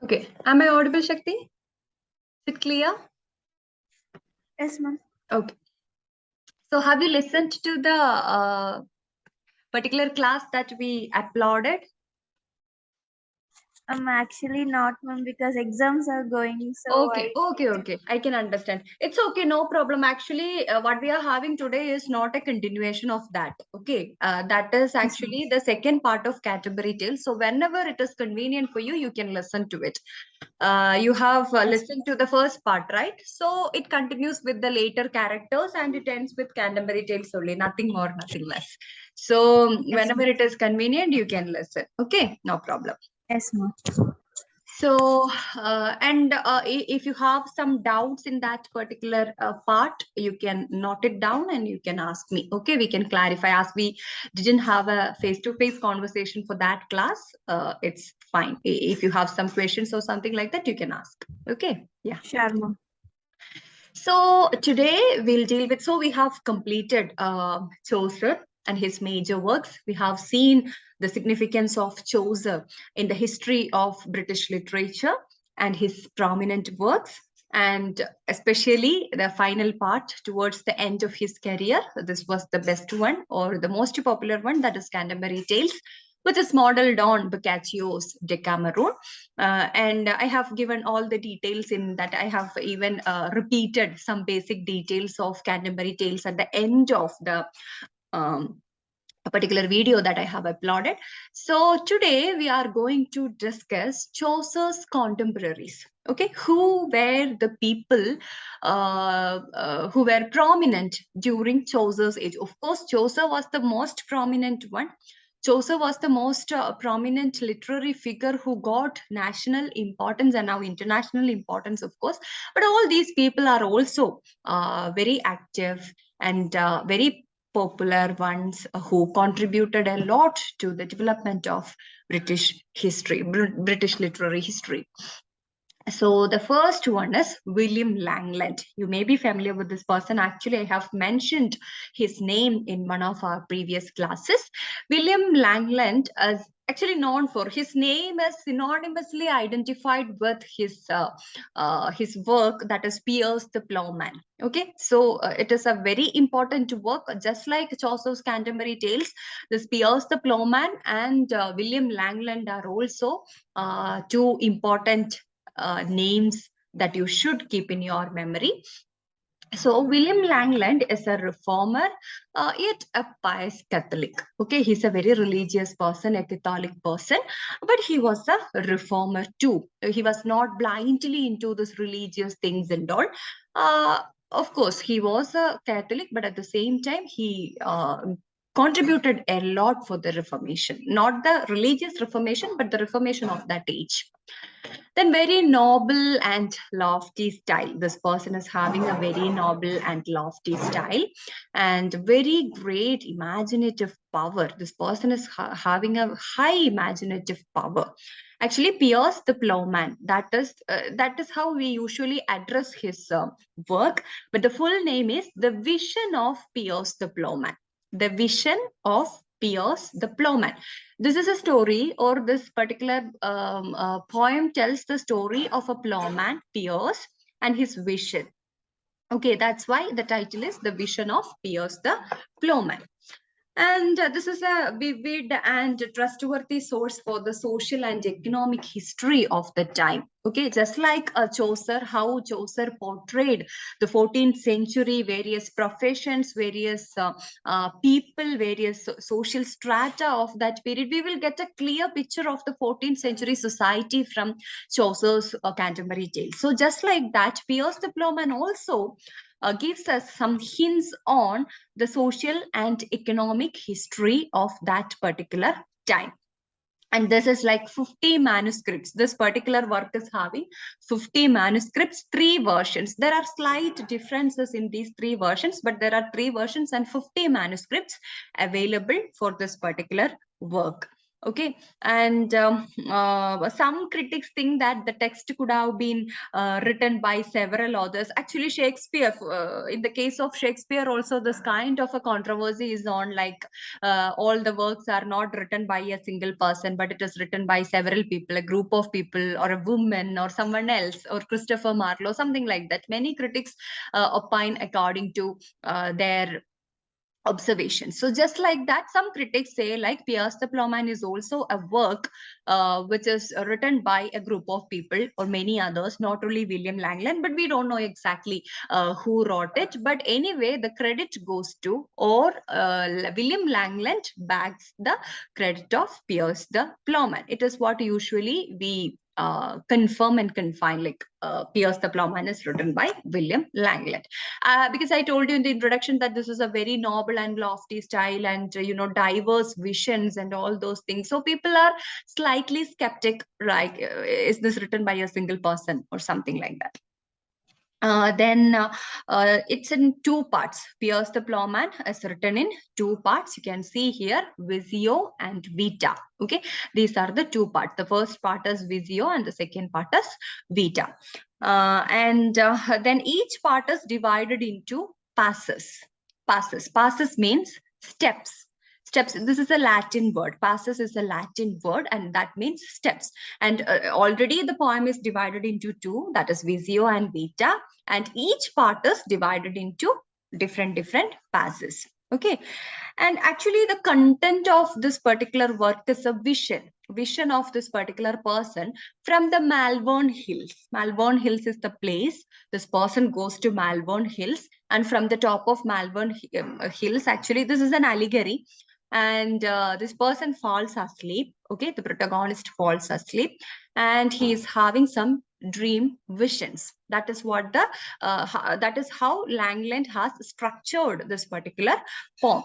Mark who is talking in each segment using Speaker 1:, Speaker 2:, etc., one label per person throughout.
Speaker 1: Okay. Am I audible, Shakti? Is it clear?
Speaker 2: Yes, ma'am.
Speaker 1: Okay. So have you listened to the particular class that we uploaded?
Speaker 2: Actually not, ma'am, because exams are going, so
Speaker 1: Okay, okay. I can understand. It's okay, no problem. Actually, what we are having today is not a continuation of that. Okay, that is
Speaker 2: Yes, ma'am.
Speaker 1: actually the second part of Canterbury Tales. So whenever it is convenient for you, you can listen to it. You have
Speaker 2: Yes,
Speaker 1: listened to the first part, right? So it continues with the later characters and it ends with Canterbury Tales only, nothing more, nothing less. So
Speaker 2: yes,
Speaker 1: whenever
Speaker 2: ma'am.
Speaker 1: it is convenient, you can listen. Okay, no problem.
Speaker 2: Yes, ma'am.
Speaker 1: So, if you have some doubts in that particular part, you can note it down and you can ask me. Okay, we can clarify. As we didn't have a face-to-face conversation for that class, it's fine. If you have some questions or something like that, you can ask. Okay, yeah.
Speaker 2: Sure, ma'am.
Speaker 1: So today we'll deal with, so we have completed Chaucer and his major works. We have seen the significance of Chaucer in the history of British literature and his prominent works, and especially the final part towards the end of his career. This was the best one or the most popular one, that is Canterbury Tales, which is modeled on Boccaccio's Decameron. And I have given all the details in that. I have even repeated some basic details of Canterbury Tales at the end of the a particular video that I have uploaded. So today we are going to discuss Chaucer's contemporaries. Okay, who were the people who were prominent during Chaucer's age? Of course, Chaucer was the most prominent one. Chaucer was the most prominent literary figure who got national importance and now international importance, of course. But all these people are also very active and very popular ones who contributed a lot to the development of British history, British literary history. So the first one is William Langland. You may be familiar with this person. Actually, I have mentioned his name in one of our previous classes. William Langland is actually known for his name is synonymously identified with his work, that is Piers the Plowman. Okay, so it is a very important work, just like Chaucer's Canterbury Tales. This Piers the Plowman and William Langland are also two important names that you should keep in your memory. So William Langland is a reformer, yet a pious Catholic. Okay, he's a very religious person, a Catholic person, but he was a reformer too. He was not blindly into this religious things and all. Of course, he was a Catholic, but at the same time, he contributed a lot for the Reformation, not the religious Reformation, but the Reformation of that age. Then very noble and lofty style. This person is having a very noble and lofty style and very great imaginative power. This person is having a high imaginative power. Actually, Piers the Plowman. That is how we usually address his work. But the full name is The Vision of Piers the Plowman. The Vision of Piers the Plowman. This is a story, or this particular poem tells the story of a plowman, Piers, and his vision. Okay, that's why the title is The Vision of Piers the Plowman. And this is a vivid and trustworthy source for the social and economic history of the time. Okay, just like Chaucer, how Chaucer portrayed the 14th century, various professions, various people, various social strata of that period, we will get a clear picture of the 14th century society from Chaucer's Canterbury Tales. So just like that, Piers the Plowman also gives us some hints on the social and economic history of that particular time. And this is like 50 manuscripts. This particular work is having 50 manuscripts, 3 versions. There are slight differences in these 3 versions, but there are 3 versions and 50 manuscripts available for this particular work. Okay, and some critics think that the text could have been written by several authors. Actually, Shakespeare, in the case of Shakespeare, also this kind of a controversy is on, like all the works are not written by a single person, but it is written by several people, a group of people, or a woman, or someone else, or Christopher Marlowe, something like that. Many critics opine according to their observations. So just like that, some critics say like Pierce the Plowman is also a work which is written by a group of people or many others, not only William Langland, but we don't know exactly who wrote it. But anyway, the credit goes to, or William Langland bags the credit of Pierce the Plowman. It is what usually we confirm and confine, like Pierce the Plowman is written by William Langland. Because I told you in the introduction that this is a very noble and lofty style, and diverse visions and all those things. So people are slightly skeptic, like is this written by a single person or something like that. Then it's in two parts. Pierce the Plowman is written in two parts. You can see here Visio and Vita. Okay, these are the two parts. The first part is Visio and the second part is Vita. And then each part is divided into passes. Passes means steps. Steps. This is a Latin word. Passes is a Latin word, and that means steps. And already the poem is divided into two, that is Visio and Vita, and each part is divided into different passes. Okay, and actually the content of this particular work is a vision of this particular person from the Malvern Hills. Malvern Hills is the place. This person goes to Malvern Hills, and from the top of Malvern Hills, actually this is an allegory, and this person falls asleep. Okay, the protagonist falls asleep, and he is having some dream visions. That is what the that is how Langland has structured this particular poem.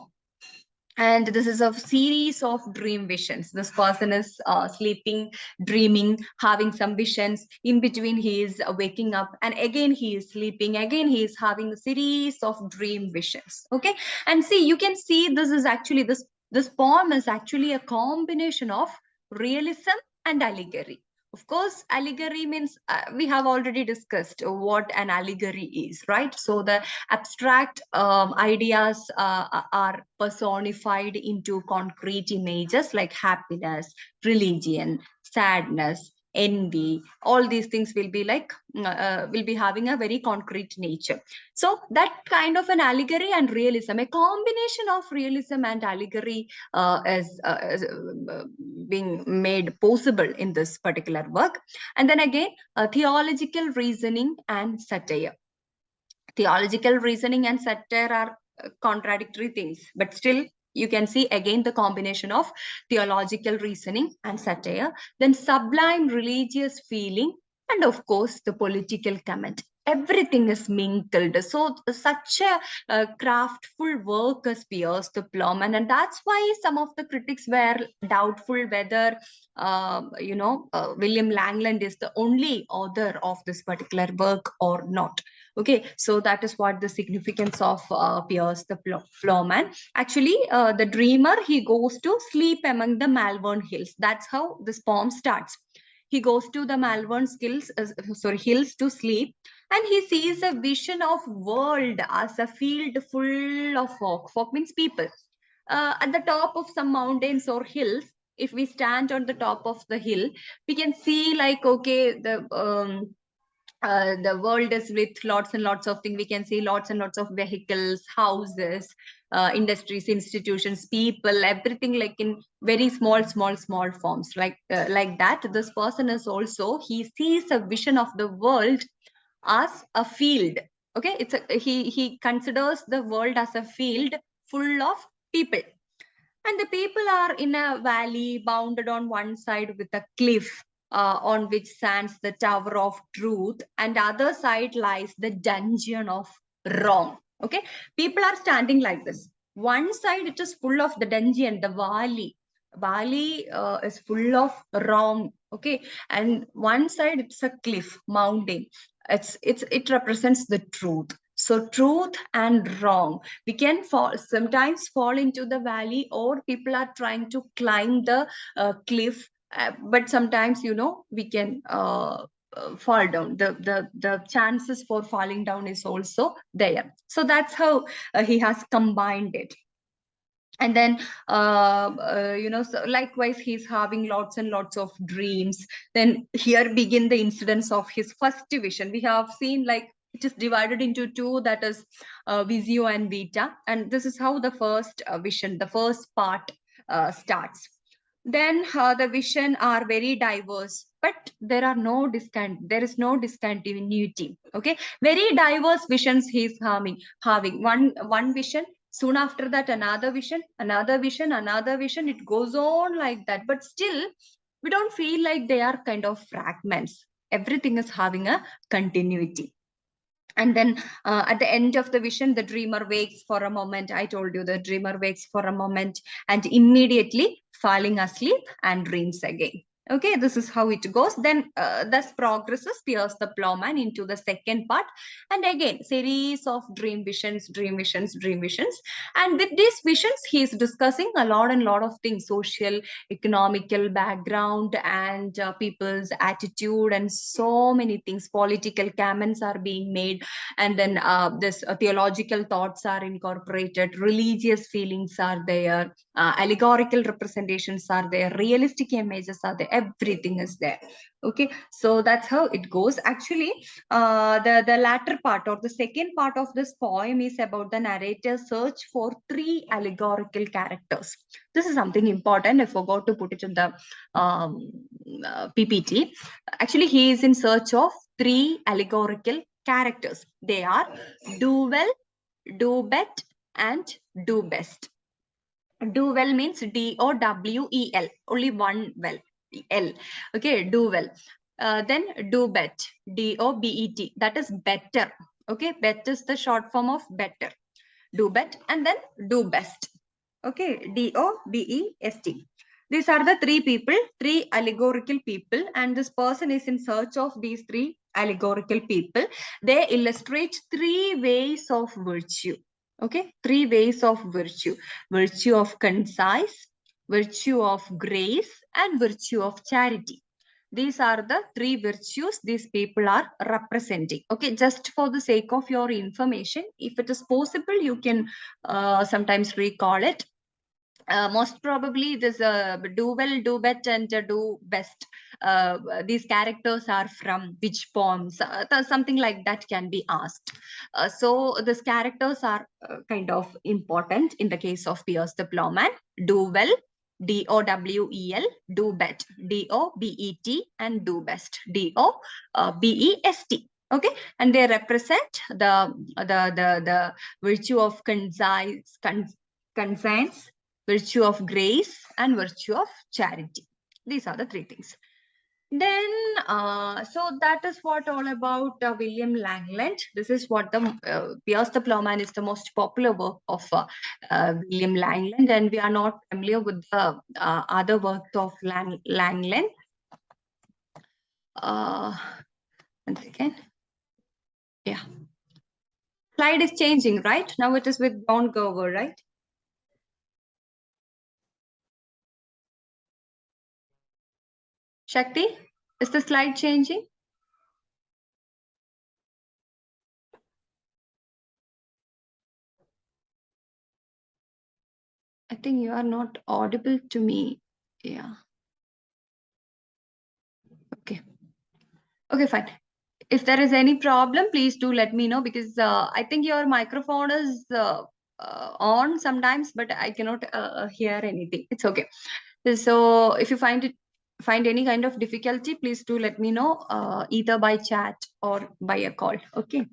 Speaker 1: And this is a series of dream visions. This person is sleeping, dreaming, having some visions. In between he is waking up, and again he is sleeping, again he is having a series of dream visions. Okay, and see, you can see this is actually this poem is actually a combination of realism and allegory. Of course, allegory means we have already discussed what an allegory is, right? So the abstract ideas are personified into concrete images like happiness, religion, sadness, envy. All these things will be like will be having a very concrete nature. So that kind of an allegory and realism, a combination of realism and allegory is being made possible in this particular work. And then again, theological reasoning and satire. Theological reasoning and satire are contradictory things, but still you can see again the combination of theological reasoning and satire, then sublime religious feeling, and of course the political comment. Everything is mingled. So such a craftful work appears the Plowman, and that's why some of the critics were doubtful whether William Langland is the only author of this particular work or not. Okay, so that is what the significance of Pierce the Plowman. Actually, the dreamer, he goes to sleep among the Malvern Hills. That's how this poem starts. He goes to the hills to sleep, and he sees a vision of world as a field full of folk. Folk means people. At the top of some mountains or hills, if we stand on the top of the hill, we can see like, okay, the world is with lots and lots of things. We can see lots and lots of vehicles, houses, industries, institutions, people, everything like in very small forms, like that. This person is also, he sees a vision of the world as a field. Okay, he considers the world as a field full of people, and the people are in a valley bounded on one side with a cliff on which stands the Tower of Truth, and other side lies the Dungeon of Wrong. Okay, people are standing like this. One side it is full of the dungeon, the valley. Valley is full of wrong. Okay, and one side it's a cliff, mountain. It represents the truth. So truth and wrong. We can sometimes fall into the valley, or people are trying to climb the cliff. But sometimes, we can fall down. The chances for falling down is also there. So that's how he has combined it. And then so likewise he's having lots and lots of dreams. Then here begin the incidents of his first vision. We have seen, like, it is divided into two, that is visio and vita, and this is how the first vision, the first part starts. Then the vision are very diverse, but there is no discontinuity. Okay, very diverse visions he's having one vision. Soon after that, another vision, another vision, another vision. It goes on like that. But still, we don't feel like they are kind of fragments. Everything is having a continuity. And then at the end of the vision, the dreamer wakes for a moment. I told you, the dreamer wakes for a moment and immediately falling asleep and dreams again. Okay, this is how it goes. Then thus progresses Pierce the Plowman into the second part. And again, series of dream visions, dream visions, dream visions. And with these visions, he is discussing a lot and lot of things: social, economical background, and people's attitude, and so many things. Political comments are being made, and then this theological thoughts are incorporated, religious feelings are there, allegorical representations are there, realistic images are there, everything is there. Okay, so that's how it goes. Actually, the latter part, or the second part of this poem, is about the narrator's search for three allegorical characters. This is something important. I forgot to put it in the PPT. Actually, he is in search of three allegorical characters. They are do well, do bet, and do best. Do well means DOWEL, only one well, L. Okay, do well. Then do bet, DOBET, that is better. Okay, bet is the short form of better. Do bet, and then do best. Okay, DOBEST. These are the three people, three allegorical people, and this person is in search of these three allegorical people. They illustrate three ways of virtue. Okay, three ways of virtue: virtue of concise, virtue of grace, and virtue of charity. These are the three virtues these people are representing. Okay, just for the sake of your information, if it is possible, you can sometimes recall it. Most probably this do well, do bet, and do best, these characters are from which poems, something like that can be asked. So these characters are kind of important in the case of Pierce the Plowman. Do well, DOWEL, do bet, DOBET, and do best, DOBEST. Okay, and they represent the virtue of conscience, virtue of grace, and virtue of charity. These are the three things. Then, so that is what all about William Langland. This is what the Pierce the Plowman is the most popular work of William Langland, and we are not familiar with the other works of Langland. Once again, yeah. Slide is changing, right? Now it is with John Gower, right? Shakti, is the slide changing? I think you are not audible to me. Yeah. Okay. Okay, fine. If there is any problem, please do let me know, because I think your microphone is on sometimes, but I cannot hear anything. It's okay. So if you find any kind of difficulty, please do let me know, either by chat or by a call. Okay.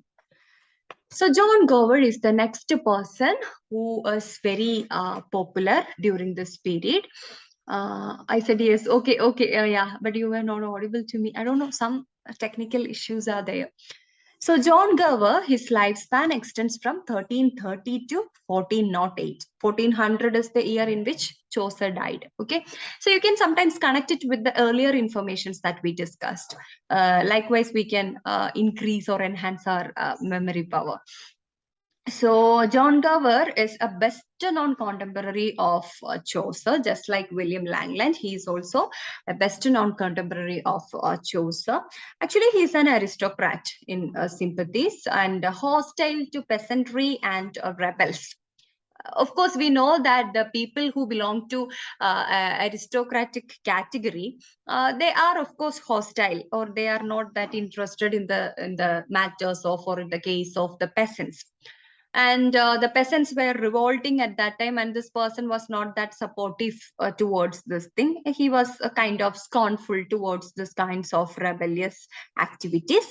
Speaker 1: So John Gower is the next person who was very popular during this period. I said yes, okay, yeah, but you were not audible to me. I don't know, some technical issues are there. So John Gower, his lifespan extends from 1330 to 1408. 1400 is the year in which Chaucer died. Okay, so you can sometimes connect it with the earlier informations that we discussed. Likewise, we can increase or enhance our memory power. So John Gower is a best known contemporary of Chaucer, just like William Langland. He is also a best known contemporary of Chaucer. Actually, he is an aristocrat in sympathies and hostile to peasantry and rebels. Of course, we know that the people who belong to aristocratic category, they are of course hostile, or they are not that interested in the matters of, or in the case of the peasants. And the peasants were revolting at that time, and this person was not that supportive towards this thing. He was kind of scornful towards this kinds of rebellious activities.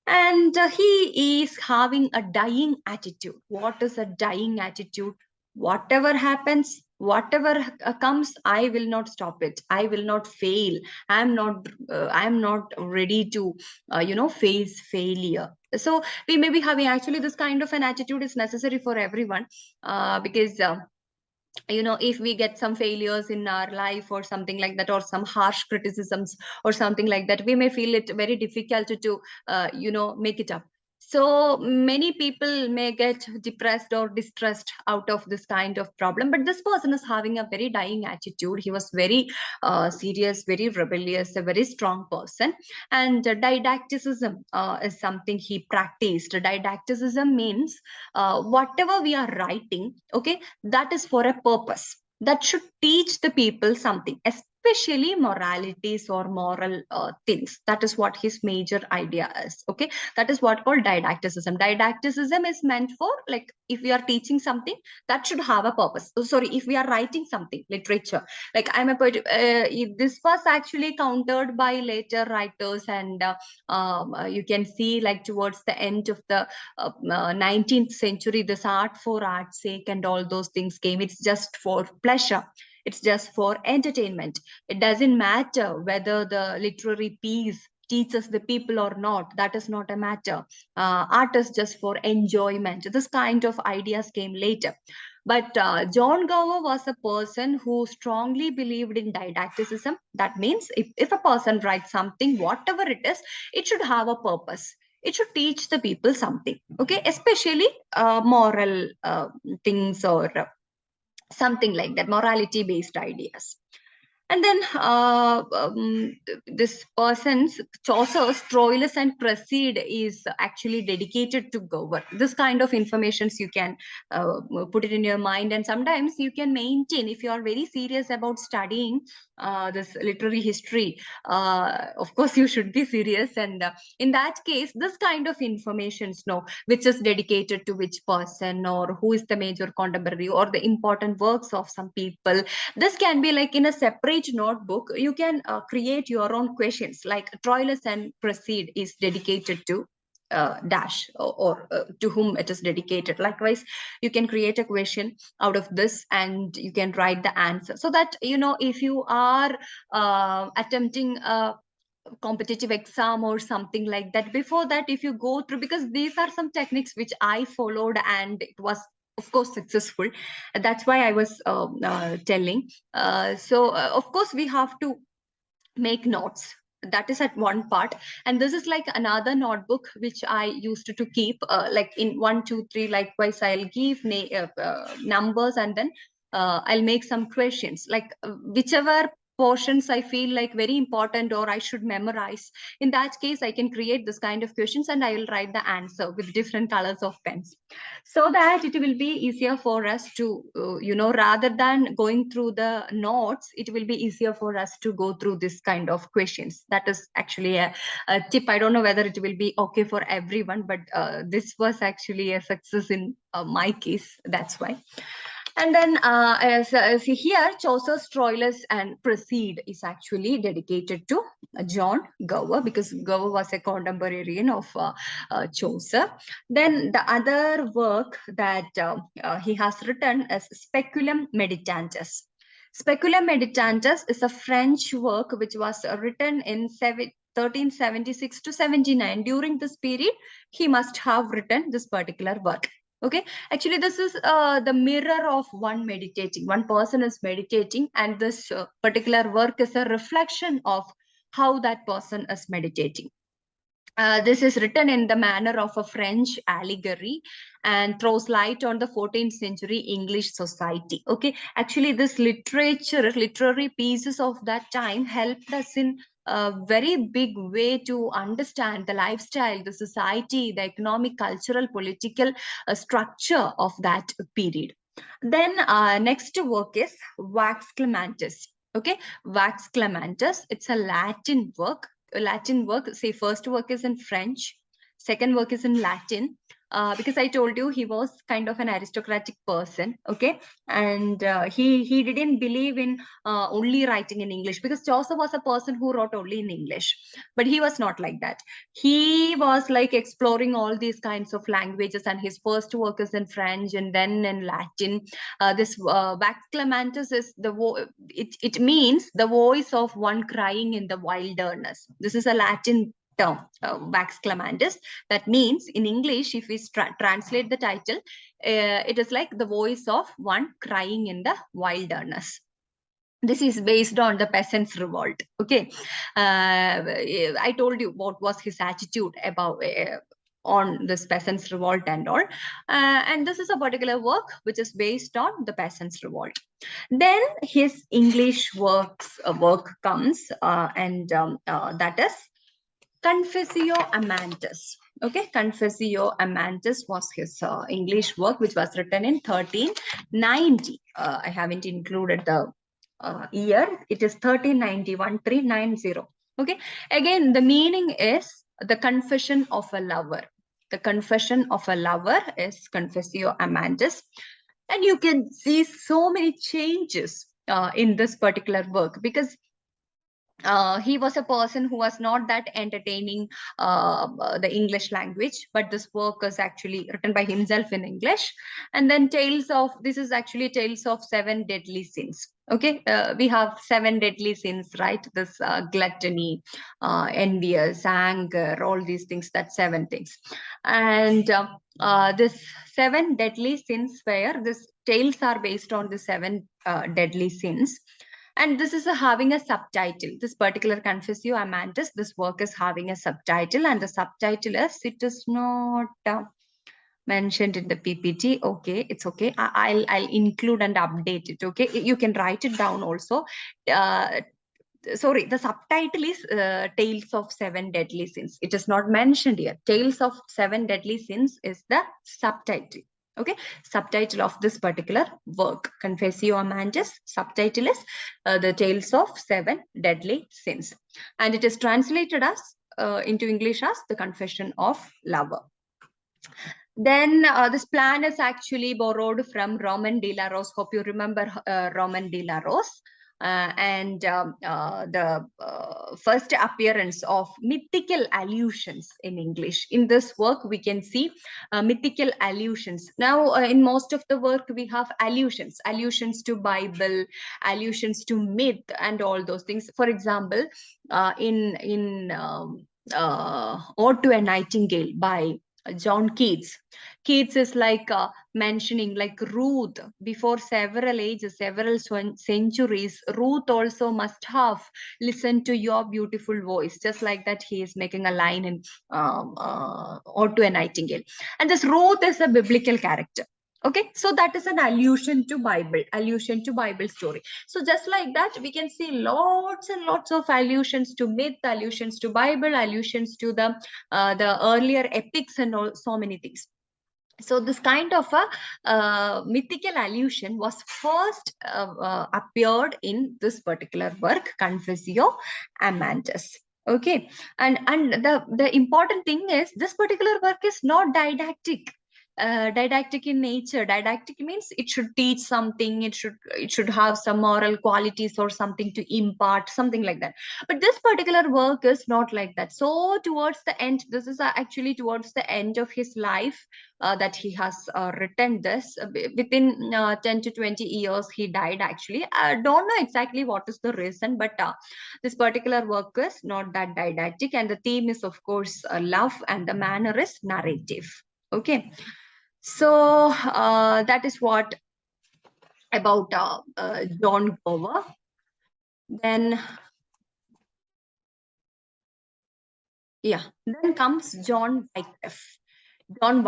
Speaker 1: And he is having a dying attitude. What is a dying attitude? Whatever happens, whatever comes, I will not stop it, I will not fail. I'm not ready to face failure. So we may be having, actually this kind of an attitude is necessary for everyone, because if we get some failures in our life or something like that, or some harsh criticisms or something like that, we may feel it very difficult to make it up. So many people may get depressed or distressed out of this kind of problem, but this person is having a very dying attitude. He was very serious, very rebellious, a very strong person. And didacticism is something he practiced. Didacticism means whatever we are writing, okay, that is for a purpose, that should teach the people something, especially moralities or moral things. That is what his major idea is. Okay, that is what called didacticism. Didacticism is meant for, like, if we are teaching something, that should have a purpose. Oh, sorry, if we are writing something, literature, like I'm a poet, this was actually countered by later writers. And you can see, like, towards the end of the 19th century, this art for art's sake and all those things came. It's just for pleasure, it's just for entertainment. It doesn't matter whether the literary piece teaches the people or not. That is not a matter. Art is just for enjoyment. This kind of ideas came later. But John Gower was a person who strongly believed in didacticism. That means if a person writes something, whatever it is, it should have a purpose. It should teach the people something, okay, especially moral things, or something like that, morality based ideas. And then this person's Chaucer's Troilus and Proceed is actually dedicated to Gower. This kind of informations you can put it in your mind, and sometimes you can maintain, if you are very serious about studying this literary history. Of course, you should be serious, and in that case, this kind of informations, know which is dedicated to which person, or who is the major contemporary, or the important works of some people. This can be like in a separate notebook. You can create your own questions, like Troilus and Proceed is dedicated to dash, or to whom it is dedicated. Likewise, you can create a question out of this, and you can write the answer, so that if you are attempting a competitive exam or something like that, before that, if you go through, because these are some techniques which I followed, and it was of course successful. That's why I was telling. So of course we have to make notes. That is at one part. And this is like another notebook which I used to keep, like in 1 2 3, likewise I'll give numbers, and then I'll make some questions, like whichever portions I feel like very important or I should memorize. In that case, I can create this kind of questions, and I will write the answer with different colors of pens, so that it will be easier for us to rather than going through the notes, it will be easier for us to go through this kind of questions. That is actually a tip. I don't know whether it will be okay for everyone, but this was actually a success in my case, that's why. And then, as here, Chaucer's Troilus and Proceed is actually dedicated to John Gower, because Gower was a contemporarian of Chaucer. Then the other work that he has written is Speculum Meditantis. Speculum Meditantis is a French work which was written in 1376 to 79. During this period, he must have written this particular work. Okay, actually, this is the mirror of one meditating. One person is meditating, and this particular work is a reflection of how that person is meditating. This is written in the manner of a French allegory and throws light on the 14th century English society. Okay, actually, this literary pieces of that time helped us in a very big way to understand the lifestyle, the society, the economic, cultural, political structure of that period. Then next work is Wax Clementis. Okay, Wax Clementis. It's a Latin work. Say first work is in French, second work is in Latin. Because I told you he was kind of an aristocratic person, okay, and he didn't believe in only writing in English, because Chaucer was a person who wrote only in English, but he was not like that. He was like exploring all these kinds of languages, and his first work is in French and then in Latin. This Vax Clementis is it means the voice of one crying in the wilderness. This is a Latin term, Vax Clementis. That means in English, if we translate the title, it is like the voice of one crying in the wilderness. This is based on the peasants revolt. Okay, I told you what was his attitude about on this peasants revolt and all, and this is a particular work which is based on the peasants revolt. Then his English work comes, and that is Confessio Amantis. Okay, Confessio Amantis was his English work, which was written in 1390. I haven't included the year. It is 1391, 390. Okay, again, the meaning is the confession of a lover. The confession of a lover is Confessio Amantis. And you can see so many changes in this particular work, because he was a person who was not that entertaining the English language, but this work is actually written by himself in English. And then this is actually Tales of Seven Deadly Sins. Okay, we have seven deadly sins, right? This gluttony, envious, anger, all these things, that seven things. And this seven deadly sins, where this tales are based on the seven deadly sins. And this is having a subtitle. This particular Confessio Amantis, this work is having a subtitle, and the subtitle is, it is not mentioned in the PPT. Okay, it's okay. I'll include and update it. Okay, you can write it down also. Uh, Sorry, the subtitle is Tales of Seven Deadly Sins. It is not mentioned here. Tales of Seven Deadly Sins is the subtitle. Okay, subtitle of this particular work, Confessio Amantis. Subtitle is the Tales of Seven Deadly Sins, and it is translated as into English as the Confession of Lover. Then this plan is actually borrowed from Roman de la Rose. Hope you remember Roman de la Rose. And the first appearance of mythical allusions in English. In this work, we can see mythical allusions. Now, in most of the work, we have allusions to Bible, allusions to myth, and all those things. For example, in Ode to a Nightingale by John Keats. Keats is like mentioning, like Ruth, before several ages, several centuries, Ruth also must have listened to your beautiful voice. Just like that, he is making a line in Ode to a Nightingale. And this Ruth is a biblical character. Okay, so that is an allusion to Bible story. So just like that, we can see lots and lots of allusions to myth, allusions to Bible, allusions to the earlier epics, and all, so many things. So this kind of a mythical allusion was first appeared in this particular work, Confessio Amantis. Okay, and the important thing is, this particular work is not didactic. Didactic in nature. Didactic means it should teach something. It should have some moral qualities or something to impart, something like that. But this particular work is not like that. So towards the end, this is actually towards the end of his life, that he has written this. Within 10 to 20 years he died. Actually, I don't know exactly what is the reason, but this particular work is not that didactic, and the theme is, of course, love, and the manner is narrative. Okay, so that is what about John Gower. Then Yeah. Then comes John Wycliffe. John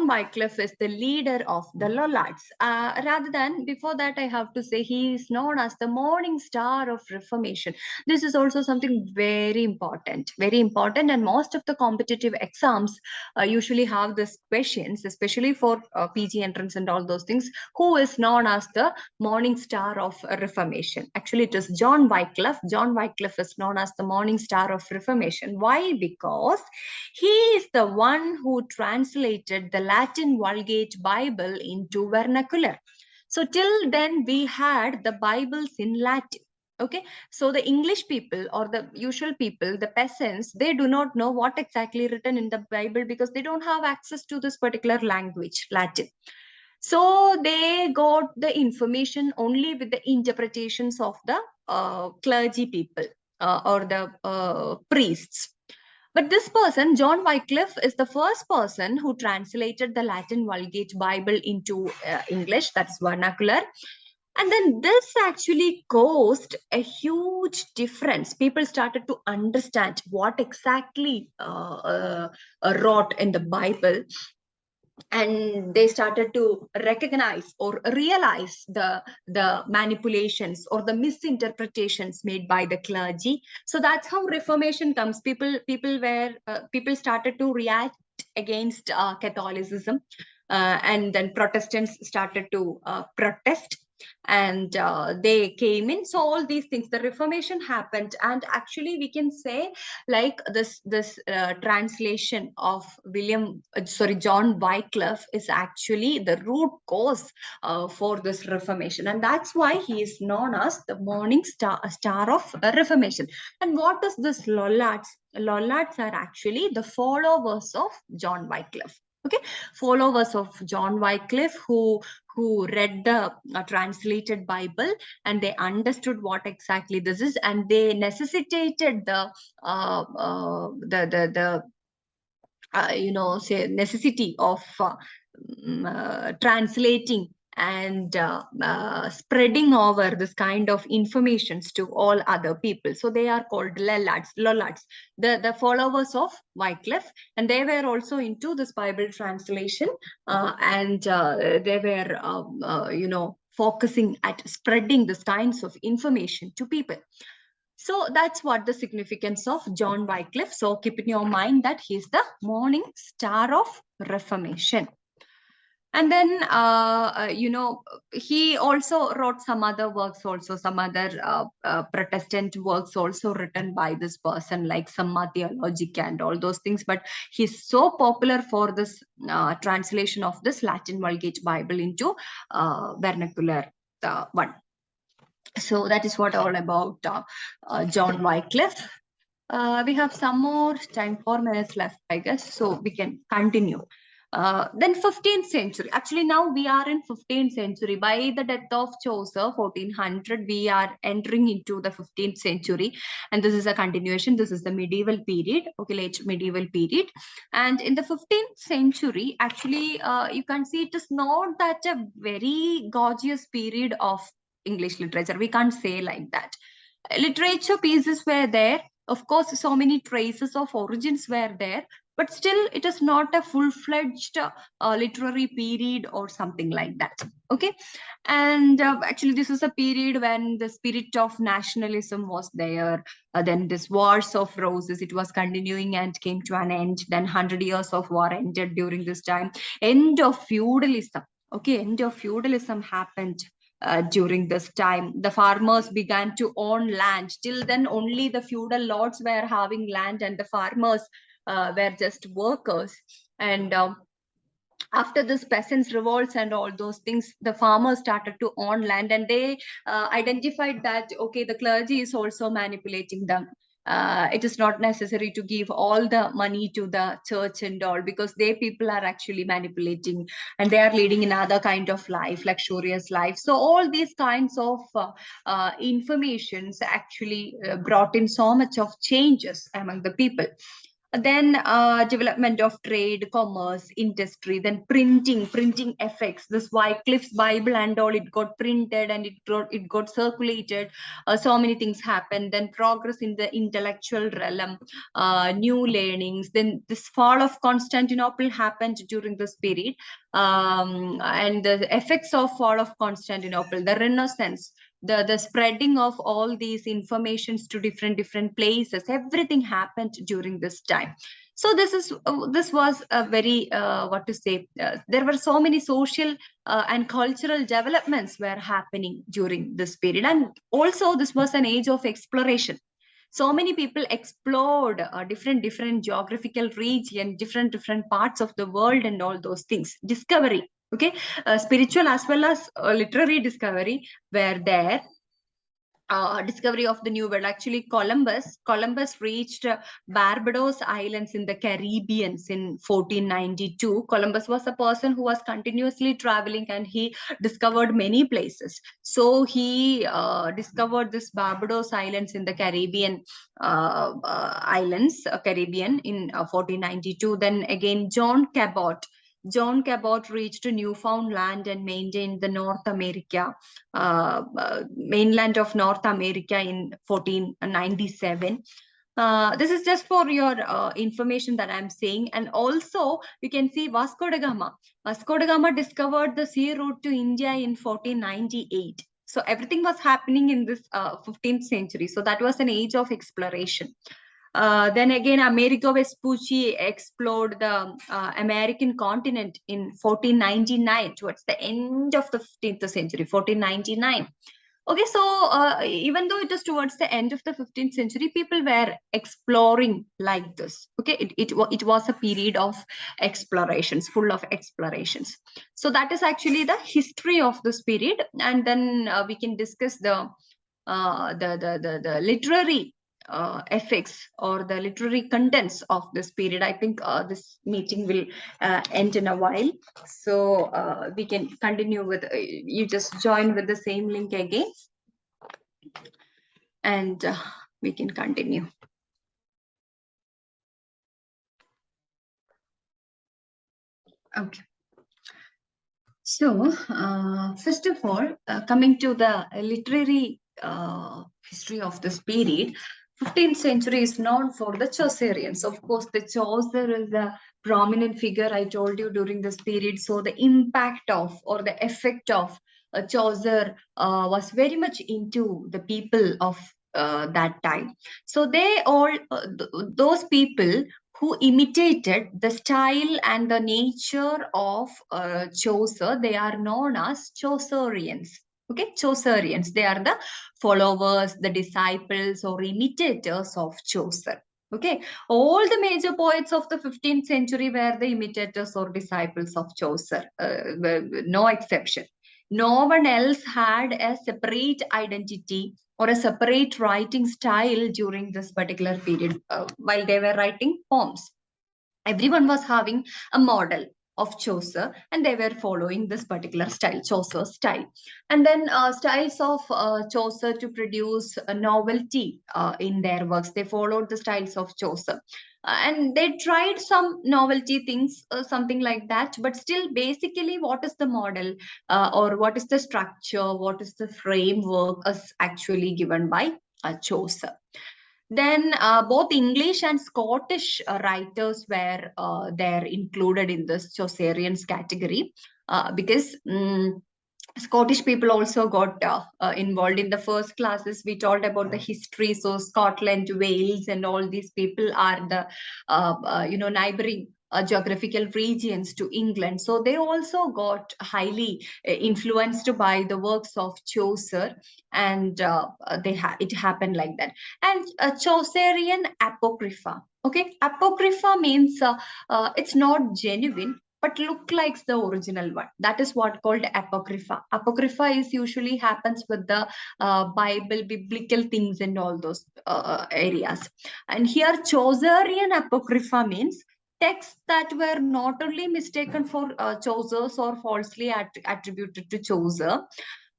Speaker 1: Wycliffe is the leader of the Lollards. Rather than before that, I have to say he is known as the morning star of Reformation. This is also something very important. And most of the competitive exams usually have these questions, especially for PG entrance and all those things. Who is known as the morning star of Reformation? Actually, it is John Wycliffe. John Wycliffe is known as the morning star of Reformation. Why? Because he is the one who translated the Latin Vulgate Bible into vernacular. So till then, we had the Bibles in Latin. Okay, so the English people or the usual people, the peasants, they do not know what exactly written in the Bible because they don't have access to this particular language, Latin. So they got the information only with the interpretations of the clergy people or the priests. But this person, John Wycliffe, is the first person who translated the Latin Vulgate Bible into English, that's vernacular. And then this actually caused a huge difference. People started to understand what exactly wrote in the Bible, and they started to recognize or realize the manipulations or the misinterpretations made by the clergy. So that's how Reformation comes. People started to react against Catholicism, and then Protestants started to protest, and they came in. So all these things, the Reformation happened, and actually we can say like this translation of John Wycliffe is actually the root cause for this Reformation, and that's why he is known as the morning star of Reformation. And what is this Lollards? Lollards are actually the followers of John Wycliffe. Okay, followers of John Wycliffe who read the translated Bible, and they understood what exactly this is, and they necessitated the say necessity of translating and spreading over this kind of informations to all other people. So they are called Lollards, the followers of Wycliffe, and they were also into this Bible translation, and they were focusing at spreading this kinds of information to people. So that's what the significance of John Wycliffe. So keep in your mind that he's the morning star of Reformation. And then, he also wrote some other works, also some other Protestant works, also written by this person, like Summa Theologica and all those things. But he's so popular for this translation of this Latin Vulgate Bible into vernacular one. So that is what all about John Wycliffe. We have some more time, 4 minutes left, I guess, so we can continue. Then 15th century. Actually, now we are in 15th century. By the death of Chaucer, 1400, we are entering into the 15th century. And this is a continuation. This is the medieval period, okay, late medieval period. And in the 15th century, actually, you can see it is not that a very gorgeous period of English literature. We can't say like that. Literature pieces were there. Of course, so many traces of origins were there, but still, it is not a full-fledged literary period or something like that. Okay, and actually, this is a period when the spirit of nationalism was there. Then this Wars of Roses, it was continuing and came to an end. Then 100 years of war ended during this time. End of feudalism. Okay, end of feudalism happened during this time. The farmers began to own land. Till then, only the feudal lords were having land, and the farmers were just workers. And after this peasants revolts and all those things, the farmers started to own land, and they identified that okay, the clergy is also manipulating them. It is not necessary to give all the money to the church and all, because they people are actually manipulating, and they are leading another kind of life, luxurious life. So all these kinds of informations actually brought in so much of changes among the people. Then development of trade, commerce, industry, then printing effects. This Wycliffe's Bible and all, it got printed and it got circulated. So many things happened. Then progress in the intellectual realm, new learnings. Then this fall of Constantinople happened during this period, and the effects of fall of Constantinople, the Renaissance, the spreading of all these informations to different places, everything happened during this time. So this was a very what to say, there were so many social and cultural developments were happening during this period. And also this was an age of exploration. So many people explored different geographical region, different parts of the world, and all those things, discovery. Okay, spiritual as well as literary discovery were there. Discovery of the new world. Actually, Columbus reached Barbados Islands in the Caribbean in 1492. Columbus was a person who was continuously traveling, and he discovered many places. So he discovered this Barbados Islands in the Caribbean Caribbean in 1492. Then again, John Cabot reached Newfoundland and maintained the North America, mainland of North America in 1497. This is just for your information that I'm saying. And also, you can see Vasco da Gama. Vasco da Gama discovered the sea route to India in 1498. So everything was happening in this 15th century. So that was an age of exploration. Then again, Amerigo Vespucci explored the American continent in 1499, towards the end of the 15th century, 1499. Okay, so even though it is towards the end of the 15th century, people were exploring like this. Okay, it was a period of explorations, full of explorations. So that is actually the history of this period. And then we can discuss the literary effects or the literary contents of this period. I think this meeting will end in a while. So we can continue with, you just join with the same link again, and we can continue. Okay. So, first of all, coming to the literary history of this period, 15th century is known for the Chaucerians. Of course, the Chaucer is a prominent figure, I told you, during this period. So, the impact of or the effect of Chaucer was very much into the people of that time. So, they all, those people who imitated the style and the nature of Chaucer, they are known as Chaucerians. Okay, Chaucerians, they are the followers, the disciples, or imitators of Chaucer. Okay, all the major poets of the 15th century were the imitators or disciples of Chaucer, no exception. No one else had a separate identity or a separate writing style during this particular period while they were writing poems. Everyone was having a model of Chaucer, and they were following this particular style, Chaucer's style. And then styles of Chaucer to produce a novelty in their works. They followed the styles of Chaucer. And they tried some novelty things, something like that. But still, basically, what is the model or what is the structure, what is the framework is actually given by Chaucer. Then both English and Scottish writers were there included in this Chaucerians category because Scottish people also got involved in the first classes. We told about the history. So Scotland, Wales, and all these people are the neighboring geographical regions to England. So they also got highly influenced by the works of Chaucer, and it happened like that. And Chaucerian apocrypha. Okay, apocrypha means it's not genuine but look like the original one. That is what called apocrypha. Apocrypha is usually happens with the Bible, biblical things and all those areas. And here Chaucerian apocrypha means texts that were not only mistaken for Chaucer's or falsely attributed to Chaucer,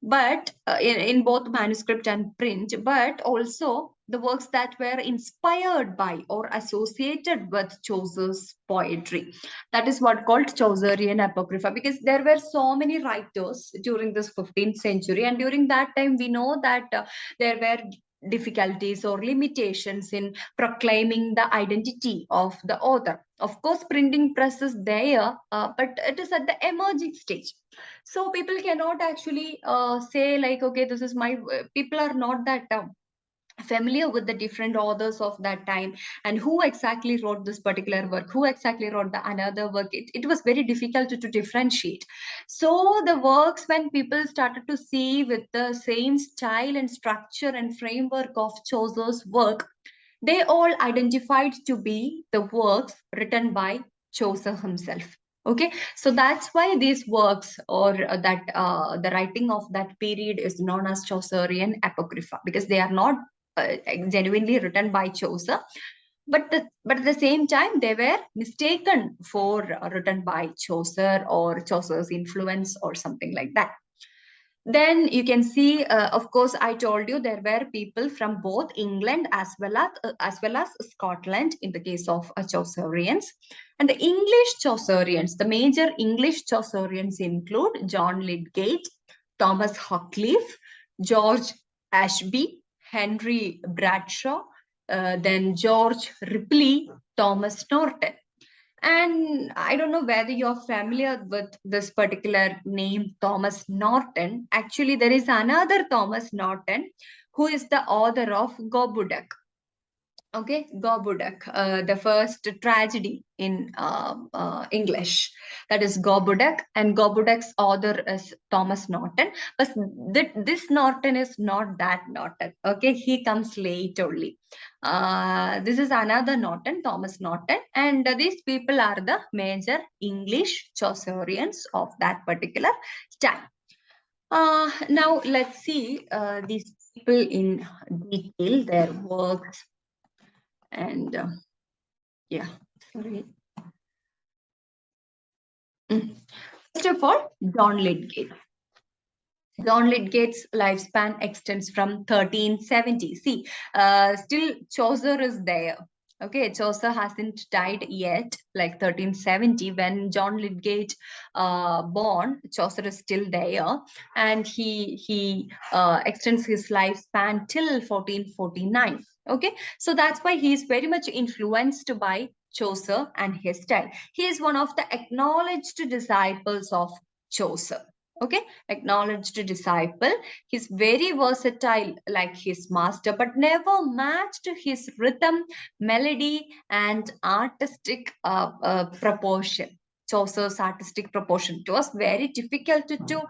Speaker 1: but in both manuscript and print, but also the works that were inspired by or associated with Chaucer's poetry. That is what called Chaucerian Apocrypha, because there were so many writers during this 15th century, and during that time we know that there were difficulties or limitations in proclaiming the identity of the author. Of course, printing press is there, but it is at the emerging stage, so people cannot actually say like, okay, this is my, people are not that familiar with the different authors of that time and who exactly wrote this particular work, who exactly wrote the another work. It was very difficult to differentiate. So the works, when people started to see with the same style and structure and framework of Chaucer's work, they all identified to be the works written by Chaucer himself. Okay, so that's why these works, or that the writing of that period is known as Chaucerian Apocrypha, because they are not genuinely written by Chaucer, but at the same time they were mistaken for written by Chaucer or Chaucer's influence or something like that. Then you can see, of course, I told you there were people from both England as well as Scotland in the case of Chaucerians. And the English Chaucerians, the major English Chaucerians include John Lydgate, Thomas Huckliffe, George Ashby, Henry Bradshaw, then George Ripley, Thomas Norton. And I don't know whether you're familiar with this particular name, Thomas Norton. Actually, there is another Thomas Norton who is the author of Gobudak. Okay, Gobudak, the first tragedy in English. That is Gobudak, and Gobudak's author is Thomas Norton. But this Norton is not that Norton. Okay, he comes late only. This is another Norton, Thomas Norton, and these people are the major English Chaucerians of that particular time. Now let's see these people in detail, their works, and yeah, sorry. Mm. First of all, John Lydgate. John Lydgate's lifespan extends from 1370. See, still Chaucer is there. Okay, Chaucer hasn't died yet, like 1370 when John Lydgate born. Chaucer is still there, and he extends his lifespan till 1449. Okay, so that's why he is very much influenced by Chaucer and his style. He is one of the acknowledged disciples of Chaucer. Okay, acknowledged disciple. He's very versatile like his master, but never matched his rhythm, melody, and artistic proportion. Chaucer's artistic proportion. It was very difficult to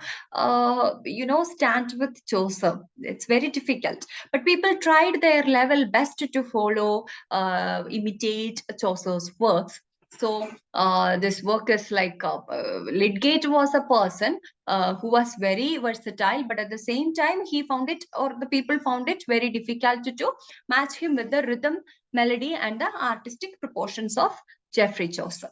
Speaker 1: stand with Chaucer. It's very difficult. But people tried their level best to follow, imitate Chaucer's works. So this work is like Lydgate was a person who was very versatile, but at the same time, he found it, or the people found it very difficult to match him with the rhythm, melody, and the artistic proportions of Geoffrey Chaucer.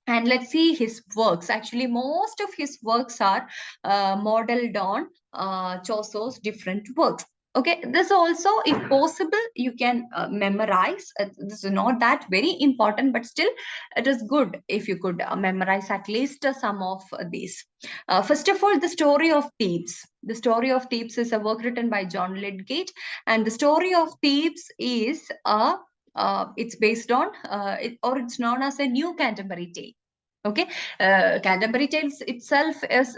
Speaker 1: And let's see his works. Actually, most of his works are modeled on Chaucer's different works. Okay, this also, if possible, you can memorize. This is not that very important, but still, it is good if you could memorize at least some of these. First of all, the story of Thebes. The story of Thebes is a work written by John Lydgate, and the story of Thebes is a it's based on or it's known as a new Canterbury tale. Okay, Canterbury Tales itself is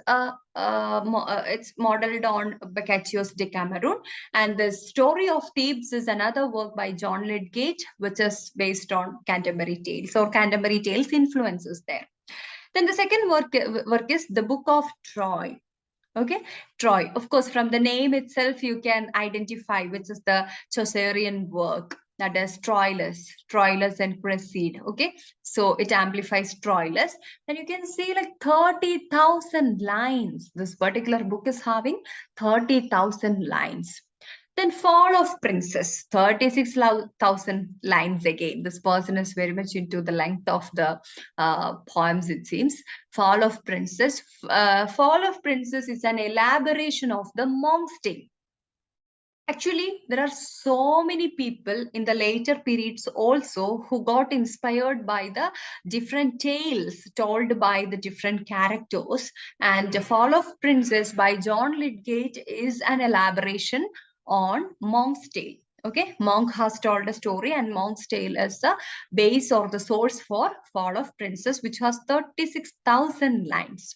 Speaker 1: it's modeled on Boccaccio's Decameron, and the story of Thebes is another work by John Lydgate, which is based on Canterbury Tales, or Canterbury Tales influences there. Then the second work is the Book of Troy. Okay, Troy. Of course, from the name itself, you can identify which is the Chaucerian work. That is Troilus, Troilus and Cresside. Okay, so it amplifies Troilus. Then you can see like 30,000 lines. This particular book is having 30,000 lines. Then Fall of Princess, 36,000 lines again. This person is very much into the length of the poems, it seems. Fall of Princess. Fall of Princess is an elaboration of the monk's tale. Actually, there are so many people in the later periods also who got inspired by the different tales told by the different characters. And The Fall of Princess by John Lydgate is an elaboration on Monk's Tale. Okay, Monk has told a story, and Monk's Tale is the base or the source for Fall of Princess, which has 36,000 lines.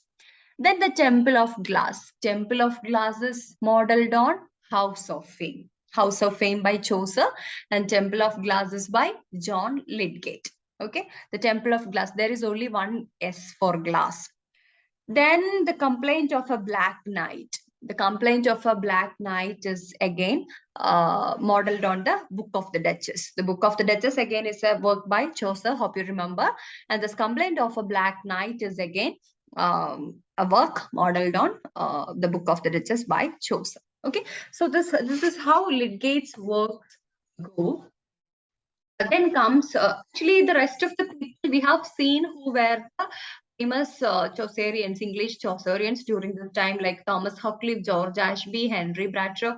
Speaker 1: Then the Temple of Glass. Temple of Glass is modeled on House of Fame. House of Fame by Chaucer, and Temple of Glass is by John Lydgate. Okay, the Temple of Glass. There is only one S for glass. Then the Complaint of a Black Knight. The Complaint of a Black Knight is again modeled on the Book of the Duchess. The Book of the Duchess again is a work by Chaucer, hope you remember. And this Complaint of a Black Knight is again a work modeled on the Book of the Duchess by Chaucer. Okay, so this is how Lydgate's works go. Then comes actually the rest of the people we have seen who were the famous Chaucerians, English Chaucerians during this time, like Thomas Huckliffe, George Ashby, Henry Bradshaw,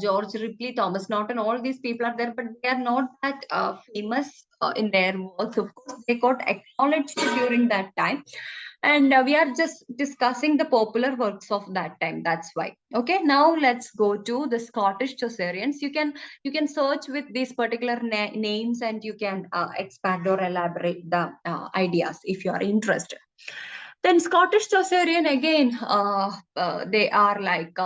Speaker 1: George Ripley, Thomas Norton. All these people are there, but they are not that famous in their works. Of course, they got acknowledged during that time. And we are just discussing the popular works of that time. That's why. Okay, now let's go to the Scottish Chaucerians. You can search with these particular names, and you can expand or elaborate the ideas if you are interested. Then Scottish Chaucerian again, they are like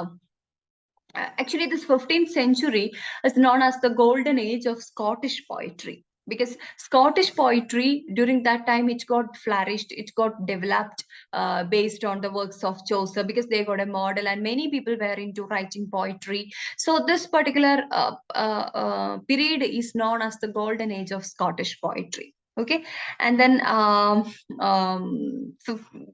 Speaker 1: actually this 15th century is known as the golden age of Scottish poetry, because Scottish poetry during that time, it got flourished, it got developed based on the works of Chaucer, because they got a model and many people were into writing poetry. So this particular period is known as the golden age of Scottish poetry. Okay, and then so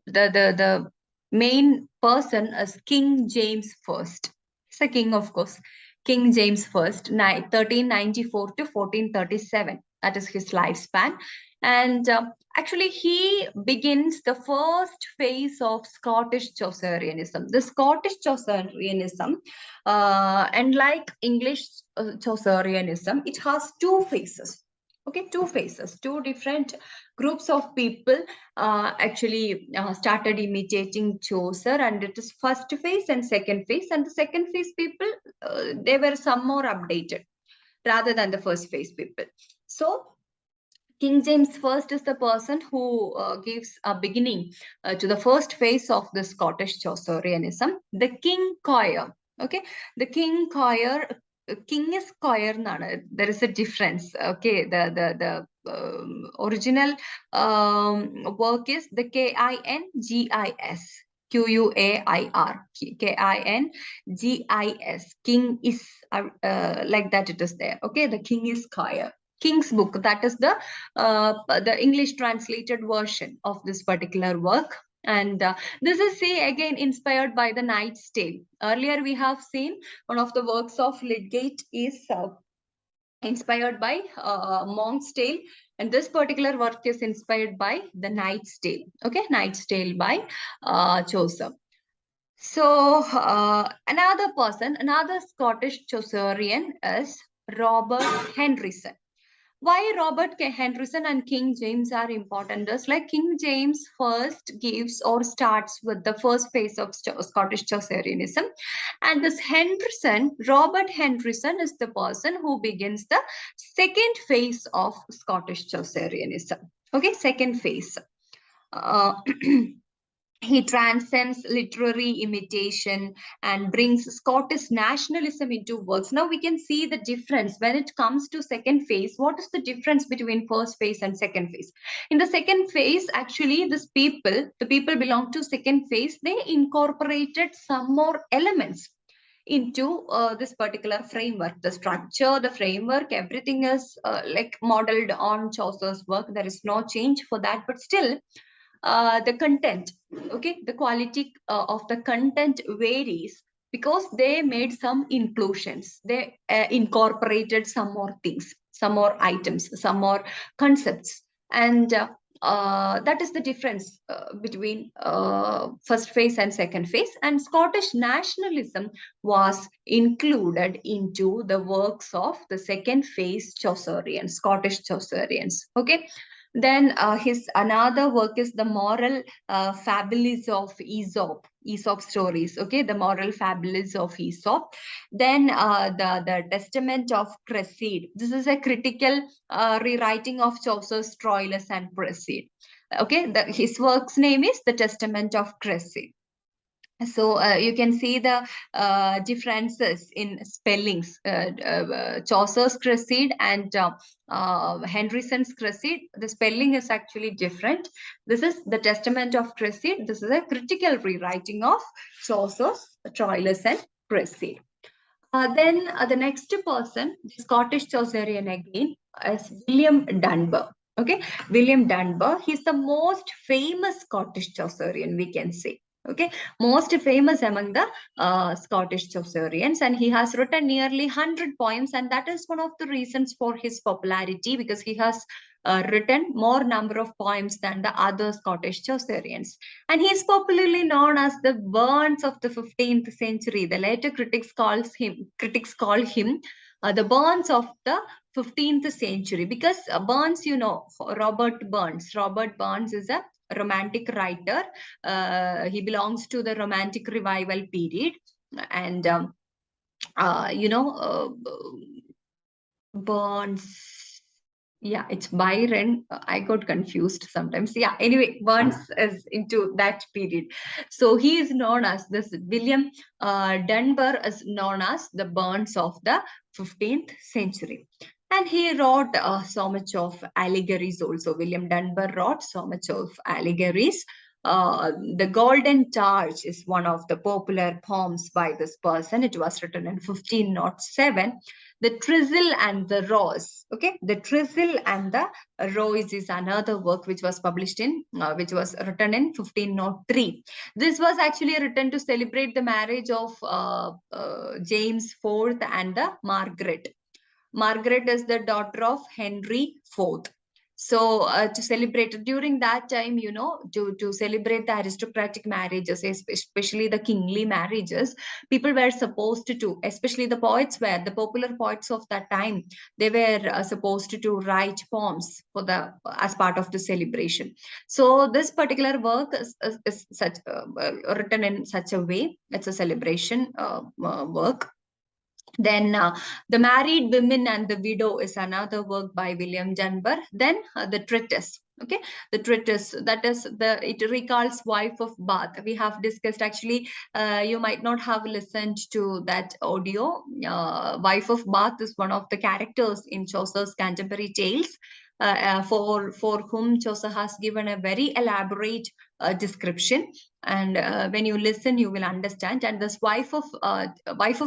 Speaker 1: the main person is King James First. He's a king, of course. King James First, 1394 to 1437. That is his lifespan. And actually, he begins the first phase of Scottish Chaucerianism. The Scottish Chaucerianism, and like English Chaucerianism, it has two phases. Okay, two phases, two different groups of people actually started imitating Chaucer, and it is first phase and second phase. And the second phase people, they were some more updated rather than the first phase people. So King James First is the person who gives a beginning to the first phase of the Scottish Chaucerianism. The King Choir, okay, the King Choir, King is choir. There is a difference. Okay, the original work is the KINGIS. QUAIR, KINGIS. King is like that. It is there. Okay, the King is choir. King's Book, that is the English translated version of this particular work. And this is, see, again inspired by the Knight's Tale. Earlier we have seen one of the works of Lydgate is inspired by Monk's Tale, and this particular work is inspired by the Knight's Tale. Okay, Knight's Tale by Chaucer. So another person, another Scottish Chaucerian is Robert Henryson. Why Robert K. Henryson and King James are important is like King James first gives or starts with the first phase of Scottish Chaucerianism, and this Henryson, Robert Henryson, is the person who begins the second phase of Scottish Chaucerianism. Okay, second phase. He transcends literary imitation and brings Scottish nationalism into works. Now we can see the difference when it comes to second phase. What is the difference between first phase and second phase? In the second phase, actually, the people belong to second phase, they incorporated some more elements into this particular framework. The structure, the framework, everything is like modeled on Chaucer's work. There is no change for that, but still the content, okay, the quality of the content varies because they made some inclusions. They incorporated some more things, some more items, some more concepts. And that is the difference between first phase and second phase. And Scottish nationalism was included into the works of the second phase Chaucerians, Scottish Chaucerians. Okay. Then his another work is the moral fables of Aesop stories. Okay, the moral fables of Aesop. Then the Testament of Cresside. This is a critical rewriting of Chaucer's Troilus and Cresside. Okay, his work's name is the Testament of Cresside. So you can see the differences in spellings. Chaucer's Cresside and Henderson's Cresside, the spelling is actually different. This is the Testament of Cresside. This is a critical rewriting of Chaucer's Troilus and Cresside. Then the next person, the Scottish Chaucerian again, is William Dunbar. Okay, William Dunbar. He's the most famous Scottish Chaucerian, we can say. Okay, most famous among the Scottish Chaucerians, and he has written nearly 100 poems, and that is one of the reasons for his popularity, because he has written more number of poems than the other Scottish Chaucerians. And he is popularly known as the Burns of the 15th century. The later critics call him the Burns of the 15th century, because Burns, you know, Robert Burns. Robert Burns is a romantic writer. He belongs to the Romantic Revival period. And, Burns. Yeah, it's Byron. I got confused sometimes. Yeah, anyway, Burns is into that period. So he is known as this William Dunbar is known as the Burns of the 15th century. And he wrote so much of allegories also. William Dunbar wrote so much of allegories. The Golden Targe is one of the popular poems by this person. It was written in 1507. The Tristle and the Rose. Okay, the Tristle and the Rose is another work which was published in, which was written in 1503. This was actually written to celebrate the marriage of James IV and the Margaret. Margaret is the daughter of Henry IV. So to celebrate during that time, you know, to celebrate the aristocratic marriages, especially the kingly marriages, people were supposed to, especially the poets were, the popular poets of that time, they were supposed to write poems for the as part of the celebration. So this particular work is such written in such a way. It's a celebration work. Then The Married Women and the Widow is another work by William Dunbar. Then the treatise. Okay, the treatise, that is it recalls Wife of Bath. We have discussed actually. You might not have listened to that audio. Wife of Bath is one of the characters in Chaucer's contemporary tales. For whom Chaucer has given a very elaborate description, and when you listen, you will understand. And this Wife of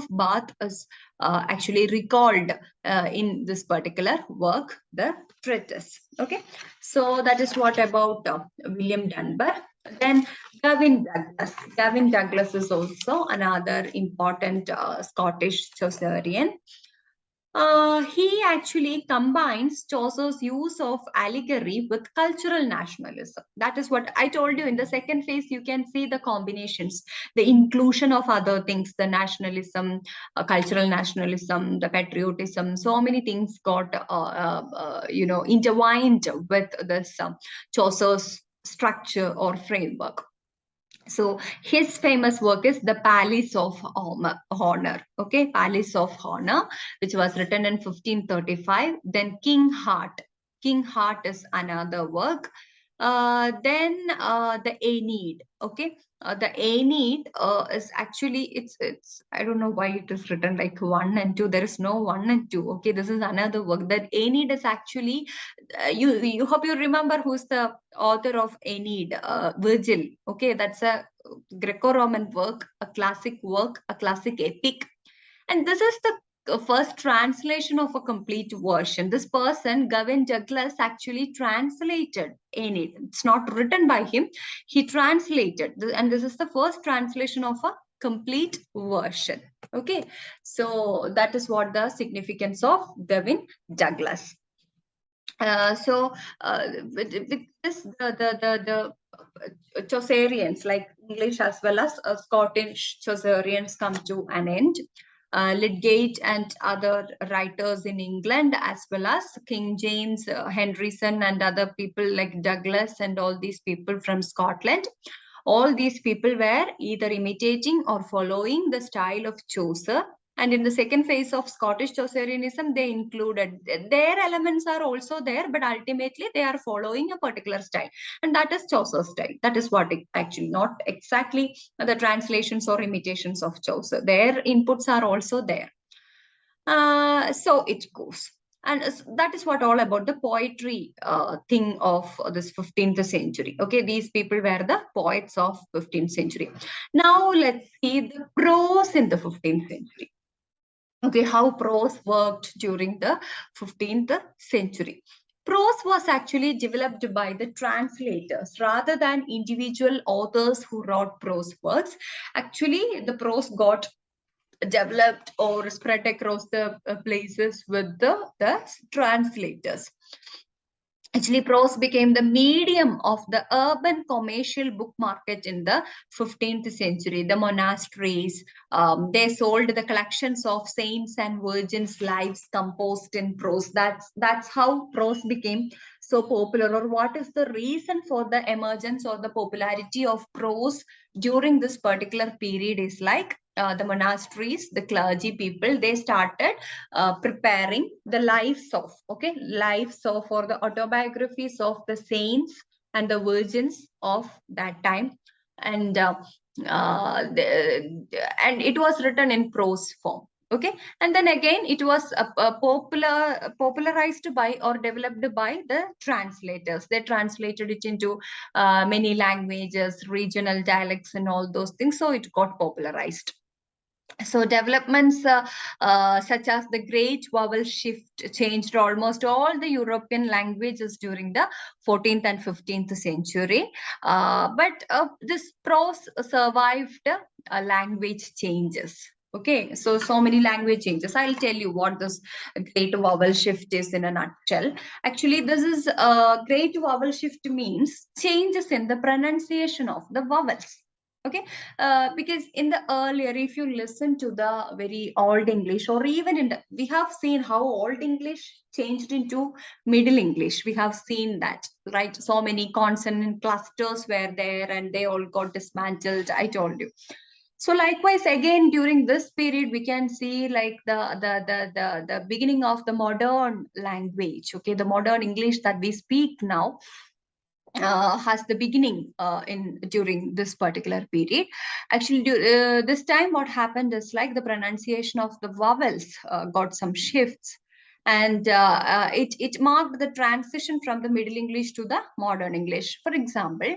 Speaker 1: Bath is actually recalled in this particular work, the treatise. Okay, so that is what about William Dunbar. Then Gavin Douglas. Gavin Douglas is also another important Scottish Chaucerian. He actually combines Chaucer's use of allegory with cultural nationalism. That is what I told you in the second phase. You can see the combinations, the inclusion of other things, the nationalism, cultural nationalism, the patriotism. So many things got, intertwined with this Chaucer's structure or framework. So his famous work is the Palace of Honor. Okay, Palace of Honor, which was written in 1535. Then King Heart. King Heart is another work. Then the Aeneid. Okay, the Aeneid is actually it's I don't know why it is written like 1 and 2. There is no 1 and 2. Okay, this is another work. That Aeneid is actually you hope you remember who's the author of Aeneid, Virgil. Okay, that's a Greco-Roman work, a classic work, a classic epic. And this is the first translation of a complete version. This person, Gavin Douglas, actually translated Aeneid. It's not written by him. He translated, and this is the first translation of a complete version. Okay, so that is what the significance of Devin Douglas. So with this, the Chaucerians, like English as well as Scottish Chaucerians, come to an end. Lydgate and other writers in England, as well as King James, Henryson, and other people like Douglas and all these people from Scotland. All these people were either imitating or following the style of Chaucer. And in the second phase of Scottish Chaucerianism, they included their elements are also there, but ultimately they are following a particular style, and that is Chaucer's style. That is what it actually, not exactly the translations or imitations of Chaucer. Their inputs are also there. So it goes. And that is what all about the poetry thing of this 15th century. Okay, these people were the poets of 15th century. Now let's see the prose in the 15th century. Okay, how prose worked during the 15th century. Prose was actually developed by the translators rather than individual authors who wrote prose works. Actually, the prose got developed or spread across the places with the translators. Actually, prose became the medium of the urban commercial book market in the 15th century. The monasteries, they sold the collections of saints and virgins' lives composed in prose. That's how prose became so popular. Or what is the reason for the emergence or the popularity of prose during this particular period is like the monasteries, the clergy people, they started preparing the lives of or the autobiographies of the saints and the virgins of that time. And and it was written in prose form. Okay, and then again it was popularized by or developed by the translators. They translated it into many languages, regional dialects, and all those things, so it got popularized. So developments such as the Great Vowel Shift changed almost all the European languages during the 14th and 15th century. But this prose survived language changes. Okay, so many language changes. I'll tell you what this Great Vowel Shift is in a nutshell. Actually, this is Great Vowel Shift means changes in the pronunciation of the vowels. Okay, because in the earlier, if you listen to the very old English, or even in the, we have seen how old English changed into Middle English. We have seen that, right? So many consonant clusters were there, and they all got dismantled. I told you. So likewise, again during this period, we can see like the beginning of the modern language. Okay, the modern English that we speak now has the beginning in during this particular period. Actually, this time what happened is like the pronunciation of the vowels got some shifts, and it marked the transition from the Middle English to the modern English. For example,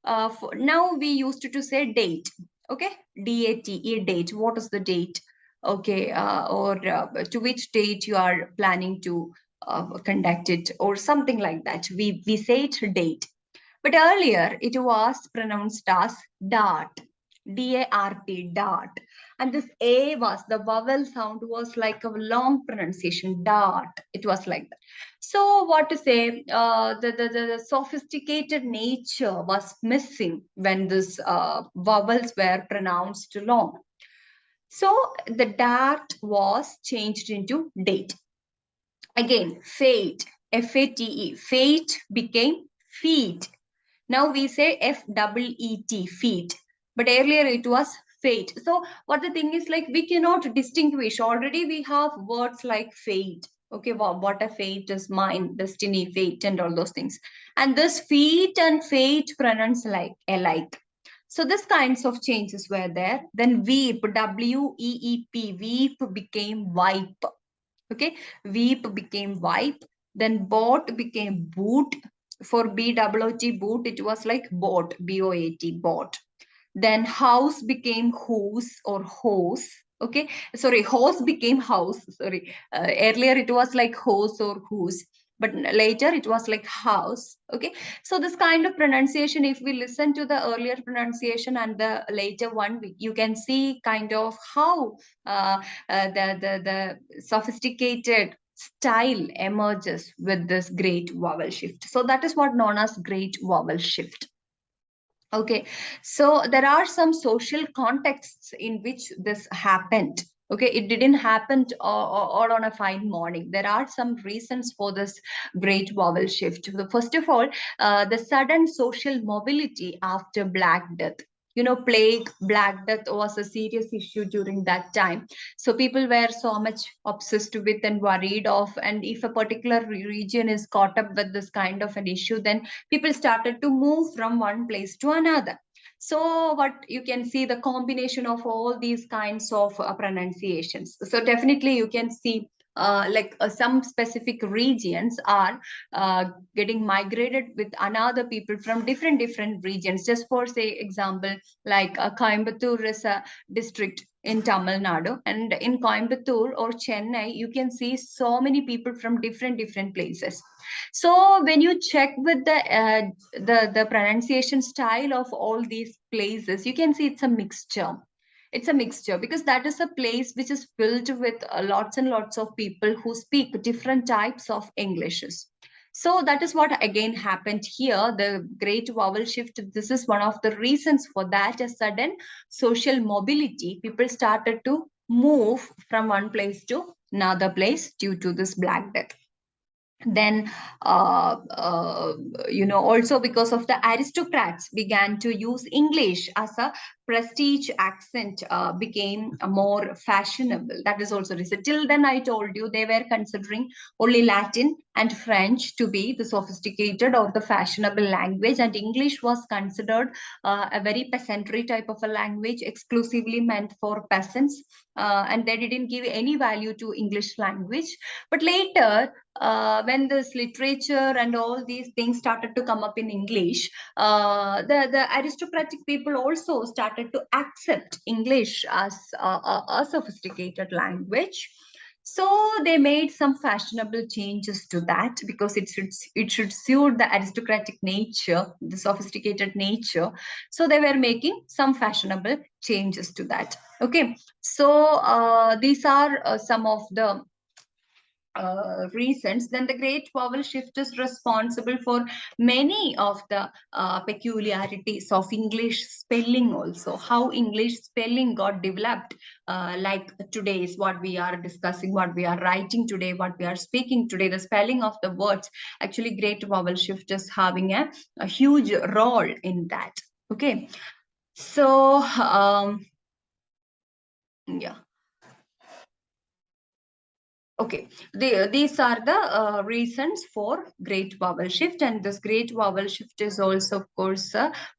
Speaker 1: now we used to say date. Okay, date, date. What is the date? Okay, or to which date you are planning to conduct it, or something like that. We say it date. But earlier it was pronounced as dart, D-A-R-T, dart. And this A was, the vowel sound was like a long pronunciation, dart. It was like that. So what to say, the sophisticated nature was missing when these vowels were pronounced long. So the dart was changed into date. Again, fate, F-A-T-E, fate became feet. Now we say F-E-E-T, feet. But earlier it was fate. So what the thing is like, we cannot distinguish. Already we have words like fate. Okay, what a fate is mine, destiny, fate, and all those things. And this feet and fate pronounce like alike. So this kinds of changes were there. Then weep, W-E-E-P, weep became wipe. Okay, weep became wipe. Then bought became boot. For B-O-O-T, boot, it was like bought, B-O-A-T, bought. Then house became hose or hose. Okay, sorry, hose became house. Sorry, earlier it was like hose or whose. but later it was like house. Okay, so this kind of pronunciation, if we listen to the earlier pronunciation and the later one, you can see kind of how the sophisticated style emerges with this great vowel shift. So that is what known as great vowel shift. Okay, so there are some social contexts in which this happened. Okay, it didn't happen all on a fine morning. There are some reasons for this great vowel shift. First of all, the sudden social mobility after Black Death. You know, plague, Black Death was a serious issue during that time. So people were so much obsessed with and worried of, and if a particular region is caught up with this kind of an issue, then people started to move from one place to another. So what you can see, the combination of all these kinds of pronunciations. So definitely you can see some specific regions are getting migrated with another people from different regions. Just for say example, like Coimbatore is a district in Tamil Nadu, and in Coimbatore or Chennai you can see so many people from different places. So when you check with the pronunciation style of all these places, you can see it's a mixture. It's a mixture because that is a place which is filled with lots and lots of people who speak different types of Englishes. So that is what again happened here. The great vowel shift. This is one of the reasons for that. A sudden social mobility. People started to move from one place to another place due to this Black Death. Then also because of the aristocrats began to use English as a prestige accent, became more fashionable. That is also reason. Till then I told you they were considering only Latin and French to be the sophisticated or the fashionable language, and English was considered a very peasantry type of a language, exclusively meant for peasants, and they didn't give any value to English language. But later, when this literature and all these things started to come up in English, the aristocratic people also started to accept English as a sophisticated language. So they made some fashionable changes to that because it should suit the aristocratic nature, the sophisticated nature. So they were making some fashionable changes to that. Okay, so these are some of the reasons. Then the great vowel shift is responsible for many of the peculiarities of English spelling also. How English spelling got developed, like today is what we are discussing, what we are writing today, what we are speaking today, the spelling of the words. Actually, great vowel shift is having a huge role in that. Okay, so yeah. Okay, these are the reasons for great vowel shift, and this great vowel shift is also, of course,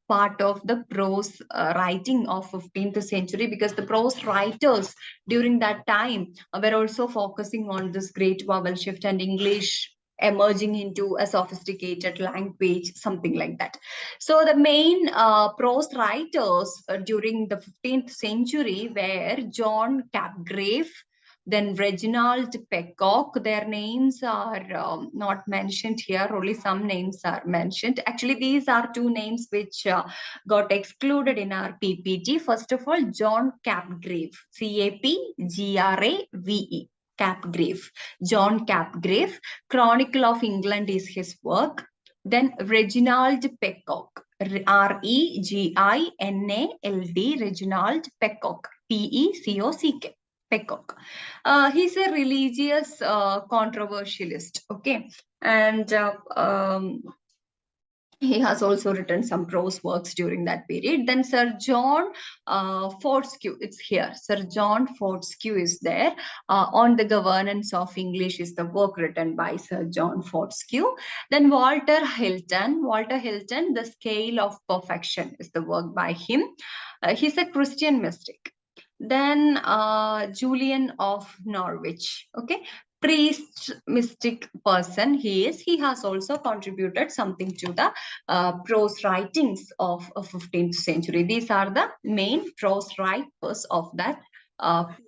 Speaker 1: part of the prose writing of 15th century, because the prose writers during that time were also focusing on this great vowel shift and English emerging into a sophisticated language, something like that. So the main prose writers during the 15th century were John Capgrave, then Reginald Peacock. Their names are not mentioned here, only some names are mentioned. Actually, these are two names which got excluded in our PPT. First of all, John Capgrave, Capgrave. Capgrave, John Capgrave. Chronicle of England is his work. Then Reginald Peacock, Reginald, Reginald Peacock, Peacock. Peacock. He's a religious controversialist. Okay, and he has also written some prose works during that period. Then Sir John Fortescue, it's here. Sir John Fortescue is there. On the Governance of English is the work written by Sir John Fortescue. Then Walter Hilton, The Scale of Perfection is the work by him. He's a Christian mystic. Then Julian of Norwich. Okay, priest mystic person he has also contributed something to the prose writings of 15th century. These are the main prose writers of that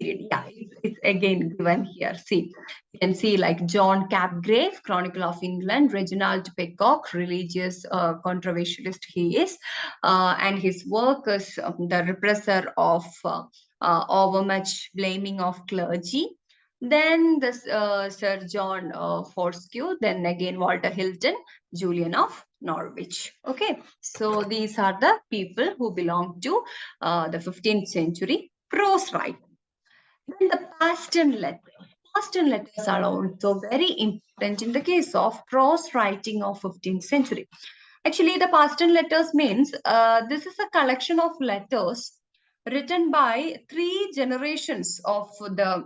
Speaker 1: period. Yeah, it's again given here. See, you can see like John Capgrave, Chronicle of England, Reginald Peacock, religious controversialist he is, and his work is the repressor of overmuch blaming of clergy. Then this Sir John Fortescue, then again Walter Hilton, Julian of Norwich. Okay, so these are the people who belong to the 15th century prose writing. Then the Paston letters. Paston letters are also very important in the case of prose writing of 15th century. Actually, the Paston letters means this is a collection of letters written by three generations of the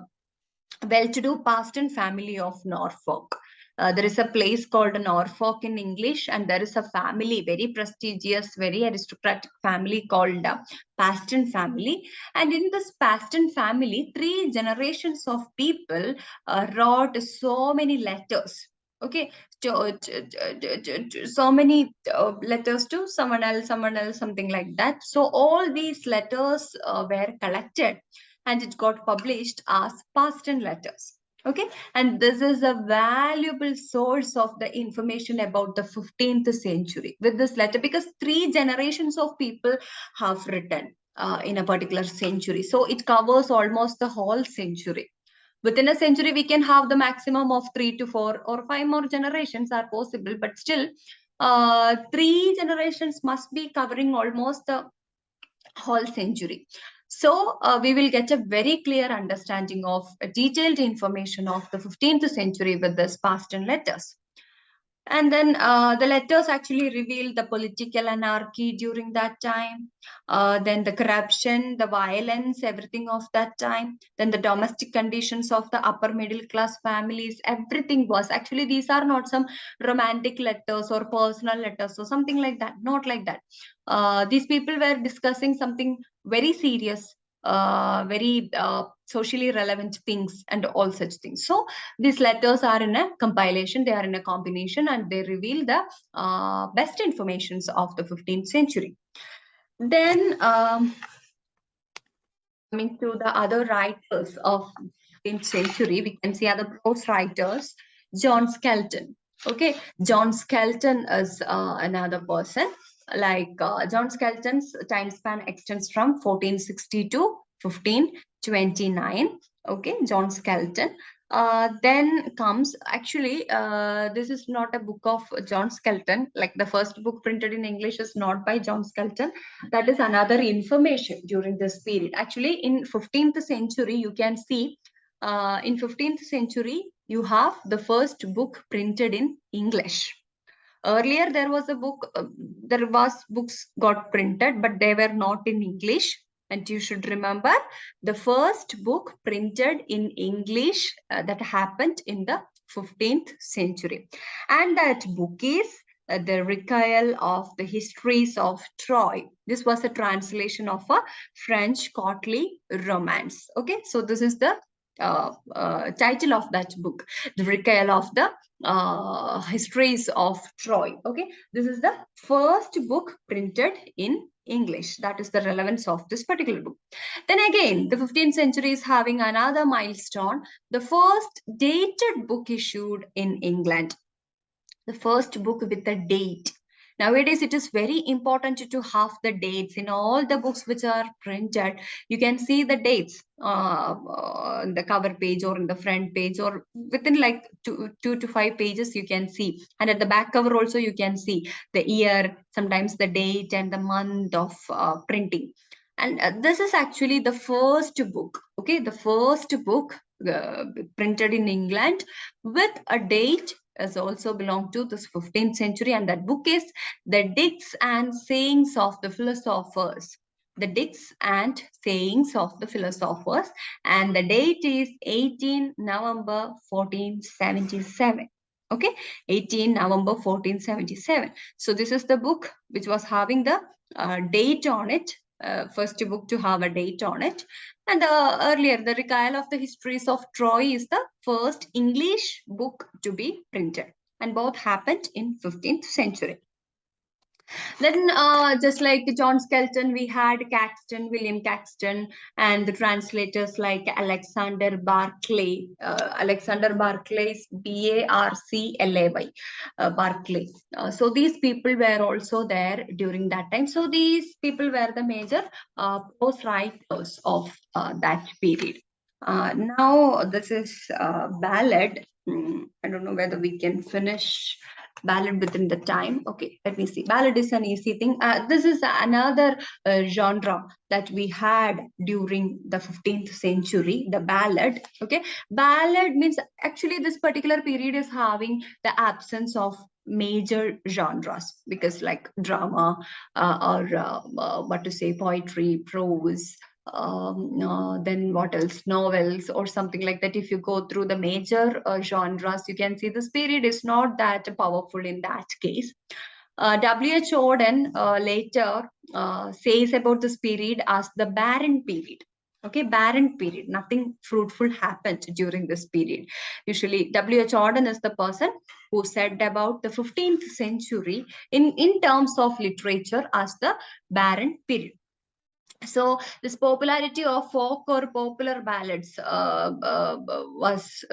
Speaker 1: well-to-do Paston family of Norfolk. There is a place called Norfolk in English, and there is a family, very prestigious, very aristocratic family called Paston family. And in this Paston family, three generations of people wrote so many letters. Okay, so many letters to someone else, something like that. So all these letters were collected and it got published as Paston letters. Okay, and this is a valuable source of the information about the 15th century with this letter because three generations of people have written in a particular century. So it covers almost the whole century. Within a century, we can have the maximum of 3 to 4 or 5 more generations are possible, but still, three generations must be covering almost the whole century. So we will get a very clear understanding of detailed information of the 15th century with this Paston letters. And then the letters actually reveal the political anarchy during that time, then the corruption, the violence, everything of that time, then the domestic conditions of the upper middle class families, everything was actually, these are not some romantic letters or personal letters or something like that, not like that. These people were discussing something very serious, very socially relevant things and all such things. So these letters are in a compilation, they are in a combination, and they reveal the best informations of the 15th century. Then coming to the other writers of 15th century, we can see other prose writers. John Skelton. Okay, John Skelton is another person. Like John Skelton's time span extends from 1460 to 1529. Okay, John Skelton. Then comes actually, this is not a book of John Skelton. Like the first book printed in English is not by John Skelton. That is another information during this period. Actually, in 15th century, you can see in 15th century, you have the first book printed in English. Earlier, there was a book, there was books got printed, but they were not in English. And you should remember the first book printed in English that happened in the 15th century. And that book is the Recueil of the Histories of Troy. This was a translation of a French courtly romance. Okay, so this is the title of that book, the Recueil of the Histories of Troy. Okay, this is the first book printed in English. That is the relevance of this particular book. Then again, the 15th century is having another milestone, the first dated book issued in England. The first book with a date. Nowadays, it is very important to have the dates in all the books which are printed. You can see the dates on the cover page or in the front page or within like two to five pages you can see. And at the back cover also you can see the year, sometimes the date and the month of printing. And this is actually the first book, okay, the first book printed in England with a date as also belong to this 15th century, and that book is The Dicts and Sayings of the Philosophers. The Dicts and Sayings of the Philosophers, and the date is 18 November 1477. Okay, 18 November 1477. So this is the book which was having the date on it, first book to have a date on it. And earlier, the Recueil of the Histories of Troy is the first English book to be printed. And both happened in 15th century. Then, just like John Skelton, we had Caxton, William Caxton, and the translators like Alexander Barclay. Alexander Barclay's Barclay, Barclay. So these people were also there during that time. So these people were the major prose writers of that period. Now this is ballad. I don't know whether we can finish ballad within the time. Okay, let me see. Ballad is an easy thing. This is another genre that we had during the 15th century, the ballad. Okay, ballad means actually this particular period is having the absence of major genres, because like drama, or what to say, poetry, prose, then what else, novels or something like that. If you go through the major genres, you can see this period is not that powerful in that case. W.H. Auden later says about this period as the barren period. Okay, barren period. Nothing fruitful happened during this period. Usually, W.H. Auden is the person who said about the 15th century in terms of literature as the barren period. So this popularity of folk or popular ballads was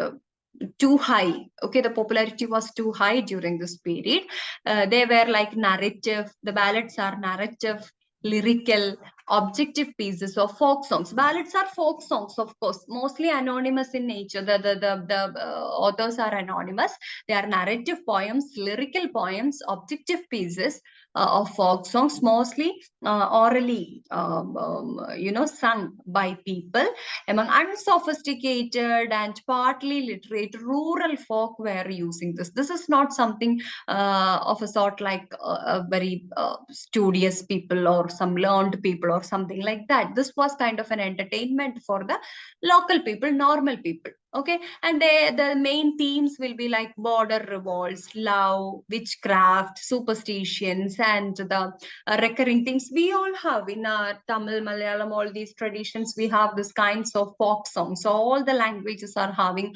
Speaker 1: too high. Okay, the popularity was too high during this period. They were like narrative. The ballads are narrative, lyrical, objective pieces of folk songs. Ballads are folk songs, of course, mostly anonymous in nature. The authors are anonymous. They are narrative poems, lyrical poems, objective pieces of folk songs, mostly orally, sung by people among unsophisticated and partly literate rural folk were using this. This is not something of a sort like a very studious people or some learned people or something like that. This was kind of an entertainment for the local people, normal people. Okay, and the main themes will be like border revolts, love, witchcraft, superstitions, and the recurring things we all have in our Tamil, Malayalam, all these traditions. We have this kinds of folk songs. So all the languages are having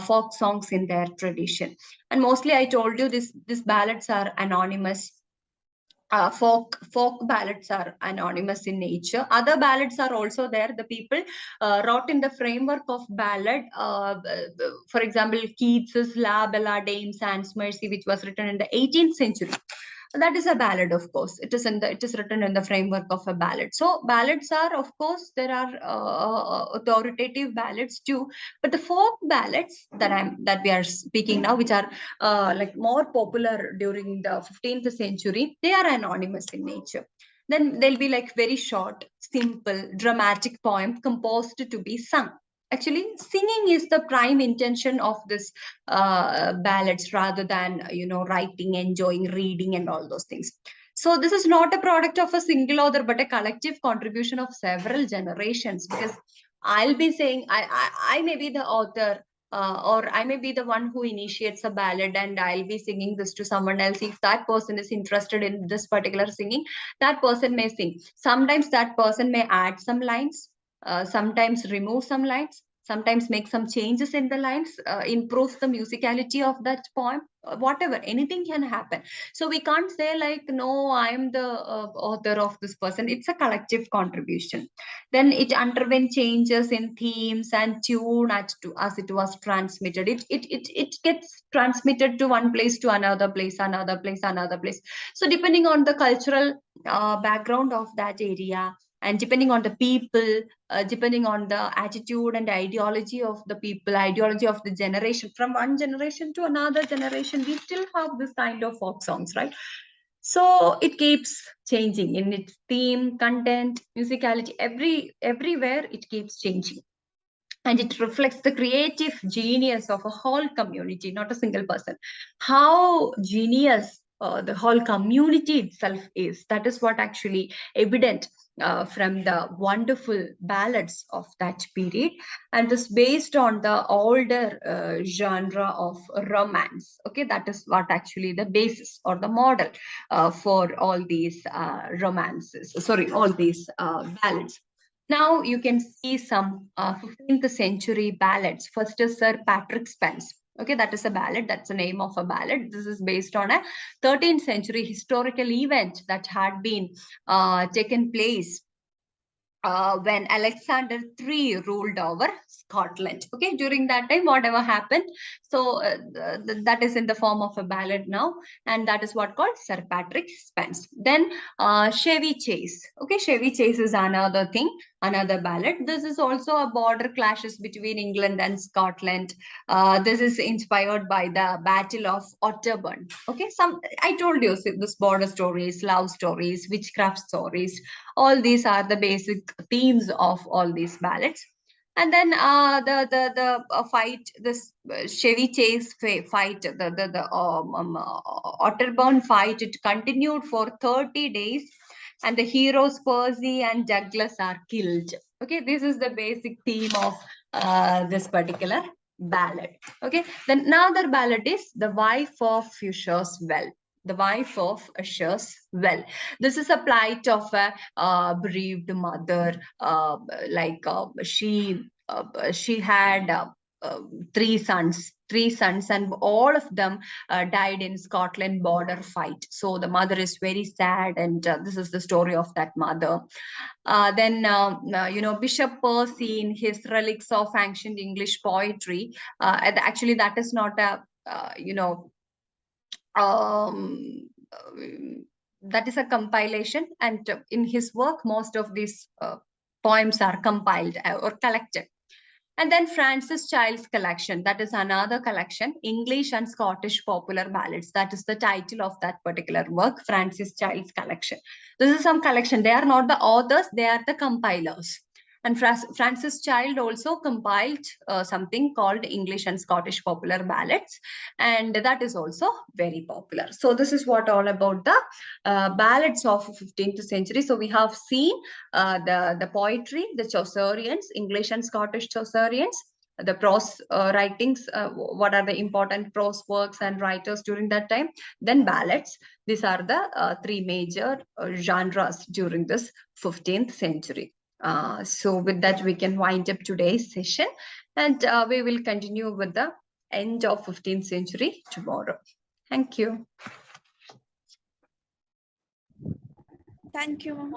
Speaker 1: folk songs in their tradition. And mostly, I told you this. These ballads are anonymous. Folk ballads are anonymous in nature. Other ballads are also there. The people wrote in the framework of ballad. For example, Keats's La Bella Dame Sans Mercy, which was written in the 18th century. That is a ballad, of course. It is written in the framework of a ballad. So ballads are, of course, there are authoritative ballads too. But the folk ballads that we are speaking now, which are like more popular during the 15th century, they are anonymous in nature. Then they'll be like very short, simple, dramatic poem composed to be sung. Actually, singing is the prime intention of this ballads, rather than writing, enjoying, reading, and all those things. So this is not a product of a single author, but a collective contribution of several generations. Because I'll be saying I may be the author, or I may be the one who initiates a ballad, and I'll be singing this to someone else. If that person is interested in this particular singing, that person may sing. Sometimes that person may add some lines, sometimes remove some lines, sometimes make some changes in the lines, improves the musicality of that poem, whatever, anything can happen. So we can't say like, no, I am the author of this person. It's a collective contribution. Then it underwent changes in themes and tune as it was transmitted. It gets transmitted to one place to another place, another place, another place. So depending on the cultural background of that area, and depending on the people, depending on the attitude and ideology of the people, ideology of the generation, from one generation to another generation, we still have this kind of folk songs, right? So it keeps changing in its theme, content, musicality, everywhere it keeps changing. And it reflects the creative genius of a whole community, not a single person. How genius the whole community itself is. That is what actually evident from the wonderful ballads of that period, and is based on the older genre of romance. Okay, that is what actually the basis or the model for all these romances. Sorry, all these ballads. Now you can see some 15th century ballads. First is Sir Patrick Spence. Okay, that is a ballad. That's the name of a ballad. This is based on a 13th century historical event that had been taken place when Alexander III ruled over Scotland. Okay, during that time, whatever happened, so that is in the form of a ballad now, and that is what called Sir Patrick Spens. Then Chevy Chase. Okay, Chevy Chase is another thing, another ballad. This is also a border clashes between England and Scotland. This is inspired by the Battle of Otterburn. Okay, some I told you this border stories, love stories, witchcraft stories, all these are the basic themes of all these ballads. And then the fight, this Chevy Chase fight, the Otterburn fight, it continued for 30 days, and the heroes Percy and Douglas are killed. Okay, this is the basic theme of this particular ballad. Okay, then another ballad is The Wife of Usher's Well. The Wife of Usher's Well. This is a plight of a bereaved mother. She had three sons, and all of them died in Scotland border fight. So the mother is very sad, and this is the story of that mother. Bishop Percy in his Relics of Ancient English Poetry. Actually, that is not a um, that is a compilation, and in his work most of these poems are compiled or collected. And then Francis Child's collection, that is another collection, English and Scottish popular ballads. That is the title of that particular work, Francis Child's collection. This is some collection. They are not the authors, they are the compilers. And Francis Child also compiled something called English and Scottish popular ballads, and that is also very popular. So this is what all about the ballads of 15th century. So we have seen the poetry, the Chaucerians, English and Scottish Chaucerians, the prose writings, what are the important prose works and writers during that time, then ballads. These are the three major genres during this 15th century. So with that, we can wind up today's session, and we will continue with the end of 15th century tomorrow. Thank you.
Speaker 2: Thank you.